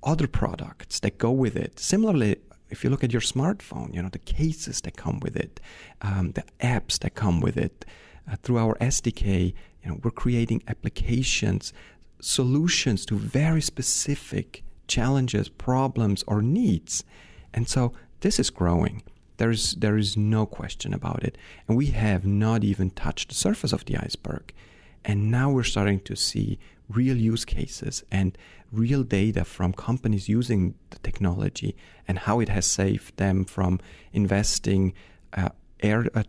other products that go with it. Similarly, if you look at your smartphone, the cases that come with it, the apps that come with it. Through our SDK, we're creating applications, solutions to very specific challenges, problems, or needs. And so this is growing. There is no question about it. And we have not even touched the surface of the iceberg. And now we're starting to see real use cases and real data from companies using the technology and how it has saved them from investing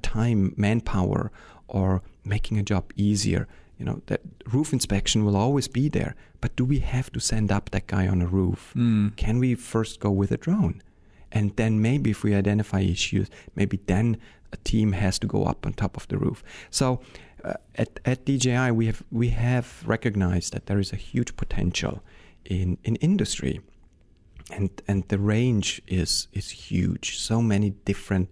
time, manpower, or making a job easier. That roof inspection will always be there, but do we have to send up that guy on a roof? Can we first go with a drone? And then maybe if we identify issues, maybe then a team has to go up on top of the roof. So at DJI, we have recognized that there is a huge potential in industry, and the range is huge. So many different,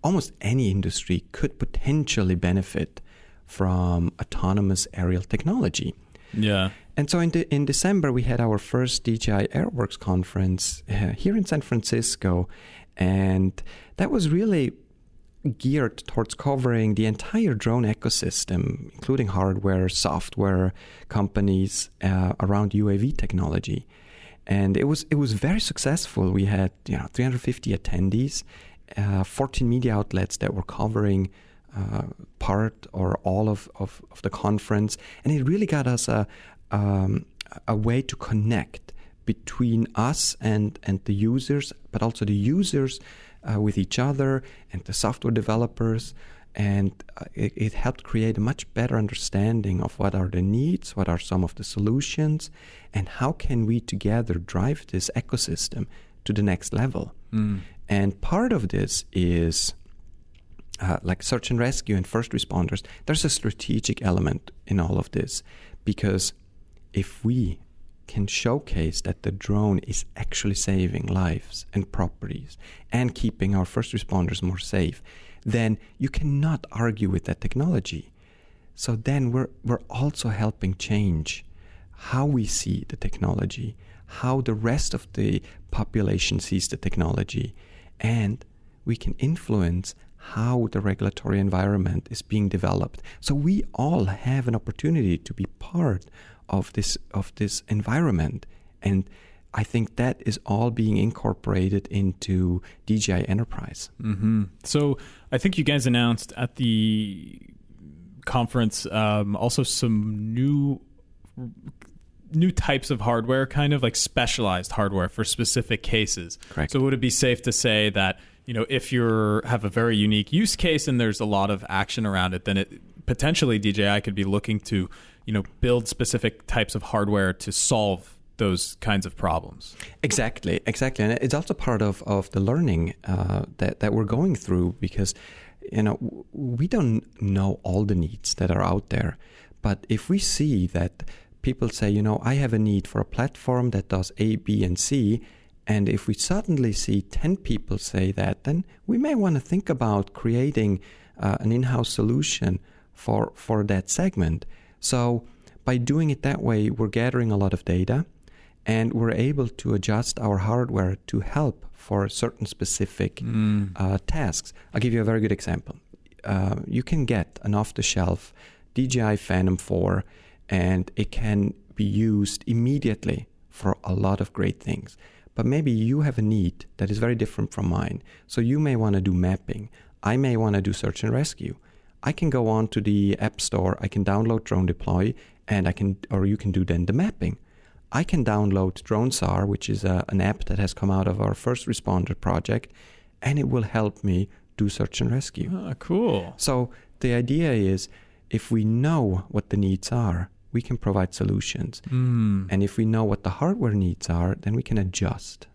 almost any industry could potentially benefit from autonomous aerial technology. Yeah. And so in December, we had our first DJI Airworks conference here in San Francisco, and that was really geared towards covering the entire drone ecosystem, including hardware, software companies around UAV technology. And it was very successful. We had 350 attendees, 14 media outlets that were covering part or all of the conference, and it really got us a way to connect between us and the users, but also the users with each other and the software developers. And it helped create a much better understanding of what are the needs, what are some of the solutions, and how can we together drive this ecosystem to the next level. And part of this is like search and rescue and first responders. There's a strategic element in all of this, because if we can showcase that the drone is actually saving lives and properties and keeping our first responders more safe, then you cannot argue with that technology. So then we're also helping change how we see the technology, how the rest of the population sees the technology, and we can influence how the regulatory environment is being developed. So we all have an opportunity to be part of this environment, and I think that is all being incorporated into DJI Enterprise. Mm-hmm. So I think you guys announced at the conference also some new types of hardware, kind of like specialized hardware for specific cases. Correct. So would it be safe to say that, if you have a very unique use case and there's a lot of action around it, then it potentially DJI could be looking to, build specific types of hardware to solve those kinds of problems? Exactly. And it's also part of the learning that we're going through, because, we don't know all the needs that are out there. But if we see that people say, I have a need for a platform that does A, B, and C, and if we suddenly see 10 people say that, then we may want to think about creating an in-house solution for that segment. So by doing it that way, we're gathering a lot of data, and we're able to adjust our hardware to help for certain specific tasks. I'll give you a very good example. You can get an off-the-shelf DJI Phantom 4, and it can be used immediately for a lot of great things. But maybe you have a need that is very different from mine. So you may want to do mapping. I may want to do search and rescue. I can go on to the App Store, I can download Drone Deploy, and you can do then the mapping. I can download DroneSAR, which is an app that has come out of our first responder project, and it will help me do search and rescue. Oh, cool. So the idea is, if we know what the needs are, we can provide solutions. And if we know what the hardware needs are, then we can adjust.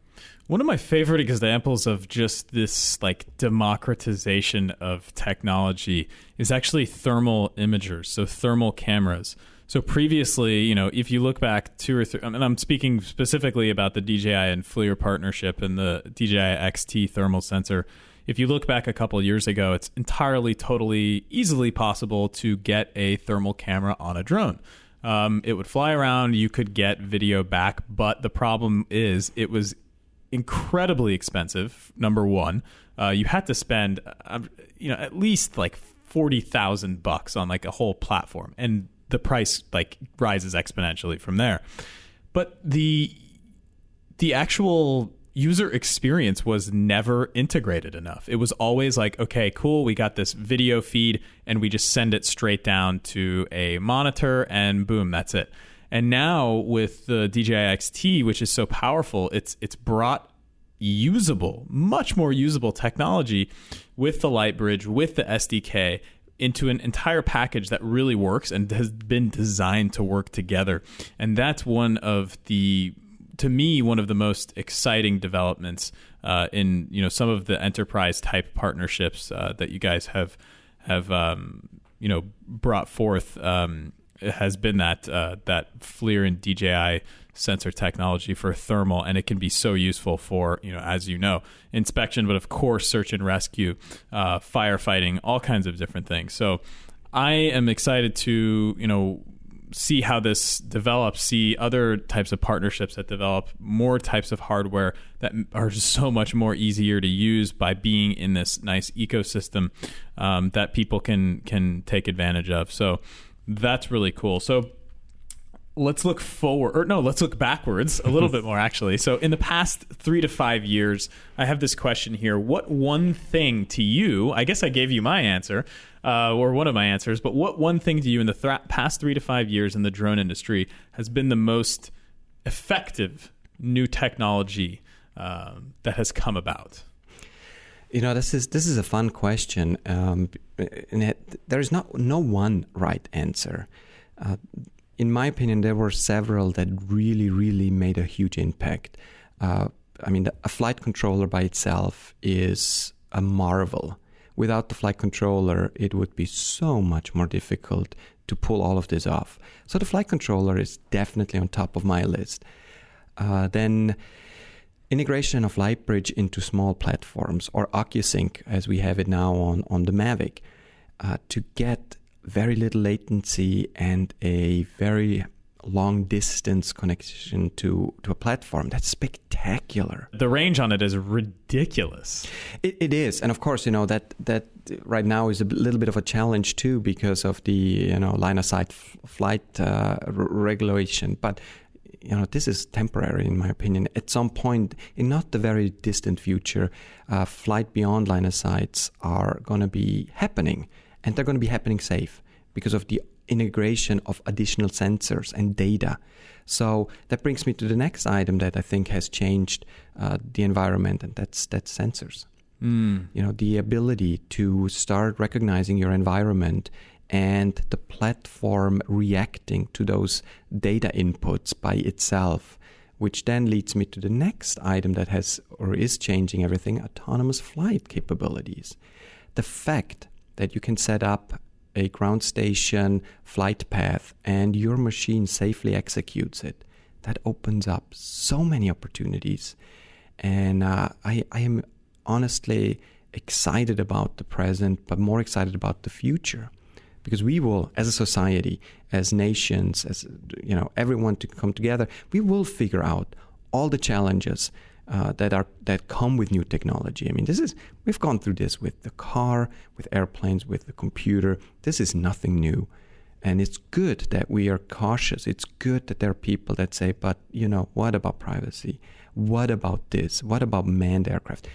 One of my favorite examples of just this democratization of technology is actually thermal imagers, so thermal cameras. So previously, if you look back 2 or 3, and I'm speaking specifically about the DJI and FLIR partnership and the DJI XT thermal sensor. If you look back a couple of years ago, it's entirely, totally, easily possible to get a thermal camera on a drone. It would fly around, you could get video back, but the problem is it was incredibly expensive, number one. You had to spend, at least $40,000 on a whole platform, and the price rises exponentially from there. But the actual user experience was never integrated enough. It was always okay, cool, we got this video feed and we just send it straight down to a monitor and boom, that's it. And now with the DJI XT, which is so powerful, it's brought much more usable technology with the light bridge, with the SDK, into an entire package that really works and has been designed to work together. And that's one of the most exciting developments in some of the enterprise type partnerships that you guys have brought forth. It has been that FLIR and DJI sensor technology for thermal, and it can be so useful for as inspection, but of course search and rescue, firefighting, all kinds of different things. So I am excited to see how this develops, see other types of partnerships that develop more types of hardware that are just so much more easier to use by being in this nice ecosystem that people can take advantage of. So that's really cool. So let's look backwards a little bit more, actually. So in the past 3 to 5 years, I have this question here. What one thing to you, I guess I gave you my answer, or one of my answers, but what one thing to you in the past 3 to 5 years in the drone industry has been the most effective new technology that has come about? This is a fun question. There's no one right answer. In my opinion, there were several that really, really made a huge impact. A flight controller by itself is a marvel. Without the flight controller, it would be so much more difficult to pull all of this off. So the flight controller is definitely on top of my list. Then integration of Lightbridge into small platforms, or OcuSync as we have it now on the Mavic, to get very little latency and a very long distance connection to a platform. That's spectacular. The range on it is ridiculous. It is. And of course, that right now is a little bit of a challenge too, because of the line of sight flight regulation. But this is temporary, in my opinion. At some point, in not the very distant future, flight beyond line of sights are going to be happening, and they're going to be happening safe because of the integration of additional sensors and data. So that brings me to the next item that I think has changed the environment, and that's sensors. The ability to start recognizing your environment and the platform reacting to those data inputs by itself, which then leads me to the next item that has or is changing everything: autonomous flight capabilities. The fact that you can set up a ground station flight path and your machine safely executes it, that opens up so many opportunities. And I am honestly excited about the present, but more excited about the future. Because we will, as a society, as nations, as everyone to come together, we will figure out all the challenges that come with new technology. I mean, we've gone through this with the car, with airplanes, with the computer. This is nothing new. And it's good that we are cautious. It's good that there are people that say, but what about privacy? What about this? What about manned aircraft?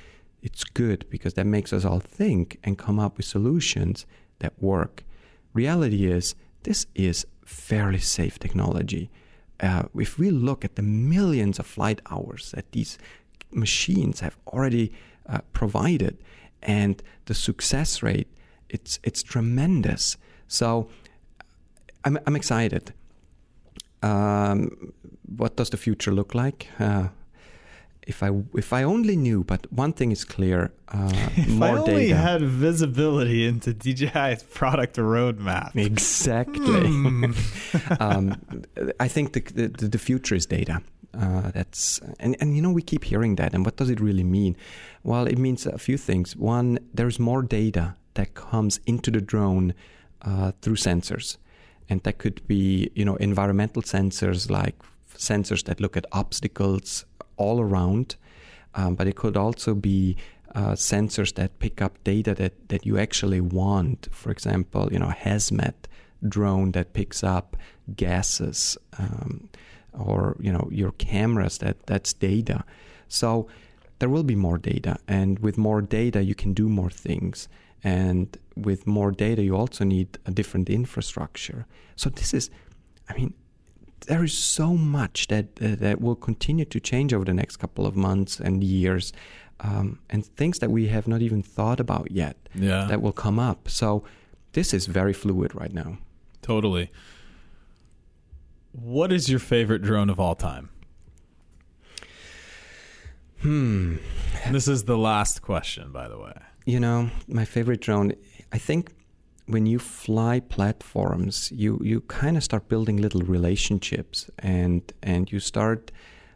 It's good because that makes us all think and come up with solutions that work. Reality is, this is fairly safe technology. If we look at the millions of flight hours that these machines have already provided, and the success rate, it's tremendous. So I'm excited. What does the future look like? If I only knew, but one thing is clear: more data. If I only had visibility into DJI's product roadmap. Exactly. I think the future is data. And we keep hearing that. And what does it really mean? Well, it means a few things. One, there's more data that comes into the drone through sensors, and that could be environmental sensors, like sensors that look at obstacles all around, but it could also be sensors that pick up data that you actually want. For example, a hazmat drone that picks up gases, or your cameras, that's data. So there will be more data, and with more data you can do more things, and with more data you also need a different infrastructure. So this is, there is so much that will continue to change over the next couple of months and years, and things that we have not even thought about yet that will come up. So this is very fluid right now. Totally. What is your favorite drone of all time? This is the last question, by the way. My favorite drone, I think when you fly platforms, you kind of start building little relationships, and you start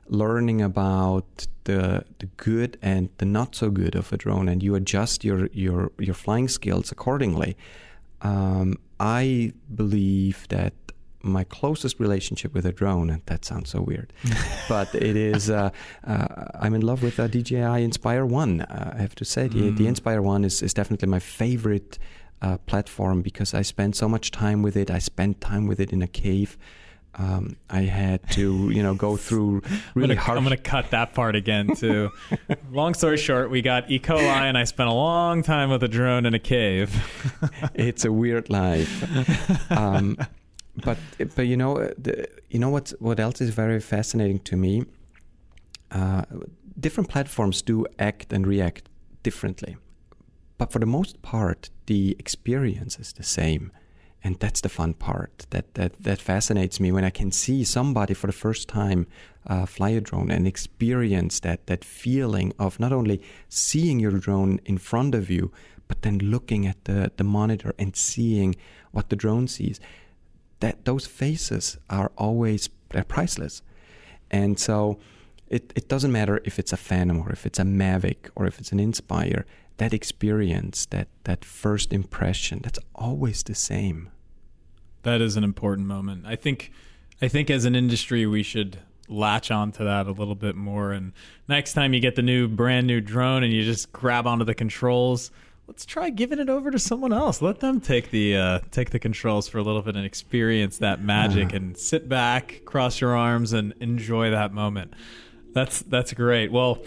learning about the good and the not so good of a drone, and you adjust your flying skills accordingly. I believe that my closest relationship with a drone, and that sounds so weird, but it is, I'm in love with a DJI Inspire 1. I have to say, the Inspire 1 is definitely my favorite platform, because I spend so much time with it. I spent time with it in a cave. I had to, go through really hard. I'm going to cut that part again too. Long story short, we got E. coli, and I spent a long time with a drone in a cave. It's a weird life. But what else is very fascinating to me? Different platforms do act and react differently, but for the most part, the experience is the same, and that's the fun part. That fascinates me, when I can see somebody for the first time fly a drone and experience that feeling of not only seeing your drone in front of you, but then looking at the monitor and seeing what the drone sees. that those faces are always, they're priceless. And so it doesn't matter if it's a Phantom or if it's a Mavic or if it's an Inspire. That experience, that first impression, that's always the same. That is an important moment. I think as an industry, we should latch onto that a little bit more. And next time you get the brand new drone and you just grab onto the controls, let's try giving it over to someone else. Let them take the controls for a little bit and experience that magic and sit back, cross your arms, and enjoy that moment. That's great. Well,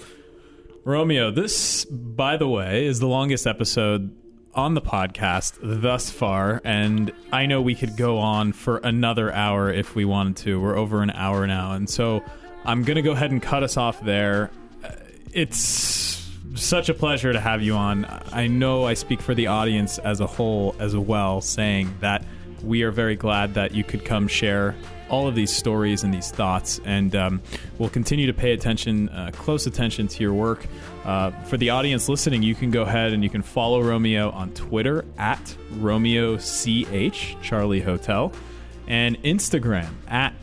Romeo, this, by the way, is the longest episode on the podcast thus far, and I know we could go on for another hour if we wanted to. We're over an hour now, and so I'm going to go ahead and cut us off there. It's such a pleasure to have you on. I know I speak for the audience as a whole as well, saying that we are very glad that you could come share all of these stories and these thoughts, and we'll continue to pay close attention to your work. For the audience listening, you can go ahead and you can follow Romeo on Twitter at RomeoCH, Charlie Hotel, and Instagram at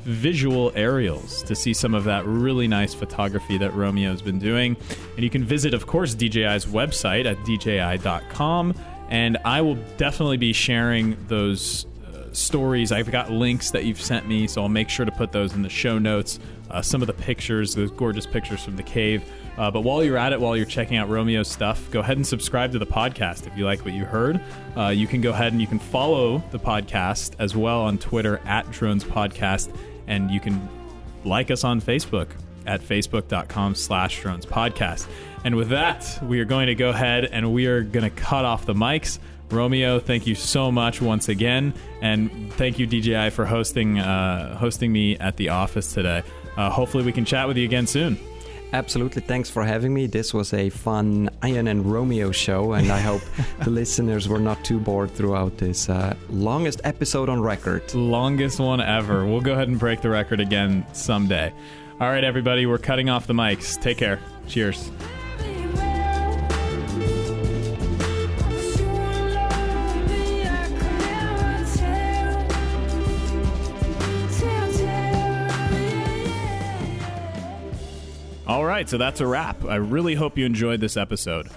Visual Aerials to see some of that really nice photography that Romeo's been doing. And you can visit, of course, DJI's website at DJI.com, and I will definitely be sharing those stories. I've got links that you've sent me, so I'll make sure to put those in the show notes. Some of the pictures, those gorgeous pictures from the cave. But while you're at it, while you're checking out Romeo's stuff, go ahead and subscribe to the podcast if you like what you heard. You can go ahead and you can follow the podcast as well on Twitter at Drones Podcast, and you can like us on Facebook at facebook.com/Drones Podcast. And with that, we are going to go ahead and we are going to cut off the mics. Romeo, thank you so much once again, and thank you, DJI, for hosting me at the office today. Hopefully we can chat with you again soon. Absolutely. Thanks for having me. This was a fun Ian and Romeo show, and I hope the listeners were not too bored throughout this longest episode on record. Longest one ever. We'll go ahead and break the record again someday. All right, everybody, we're cutting off the mics. Take care. Cheers. All right, so that's a wrap. I really hope you enjoyed this episode.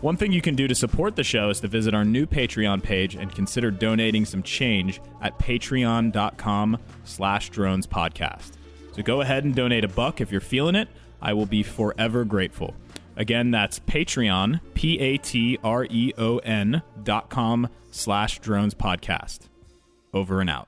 One thing you can do to support the show is to visit our new Patreon page and consider donating some change at patreon.com/dronespodcast. So go ahead and donate $1 if you're feeling it. I will be forever grateful. Again, that's Patreon, patreon.com/dronespodcast. Over and out.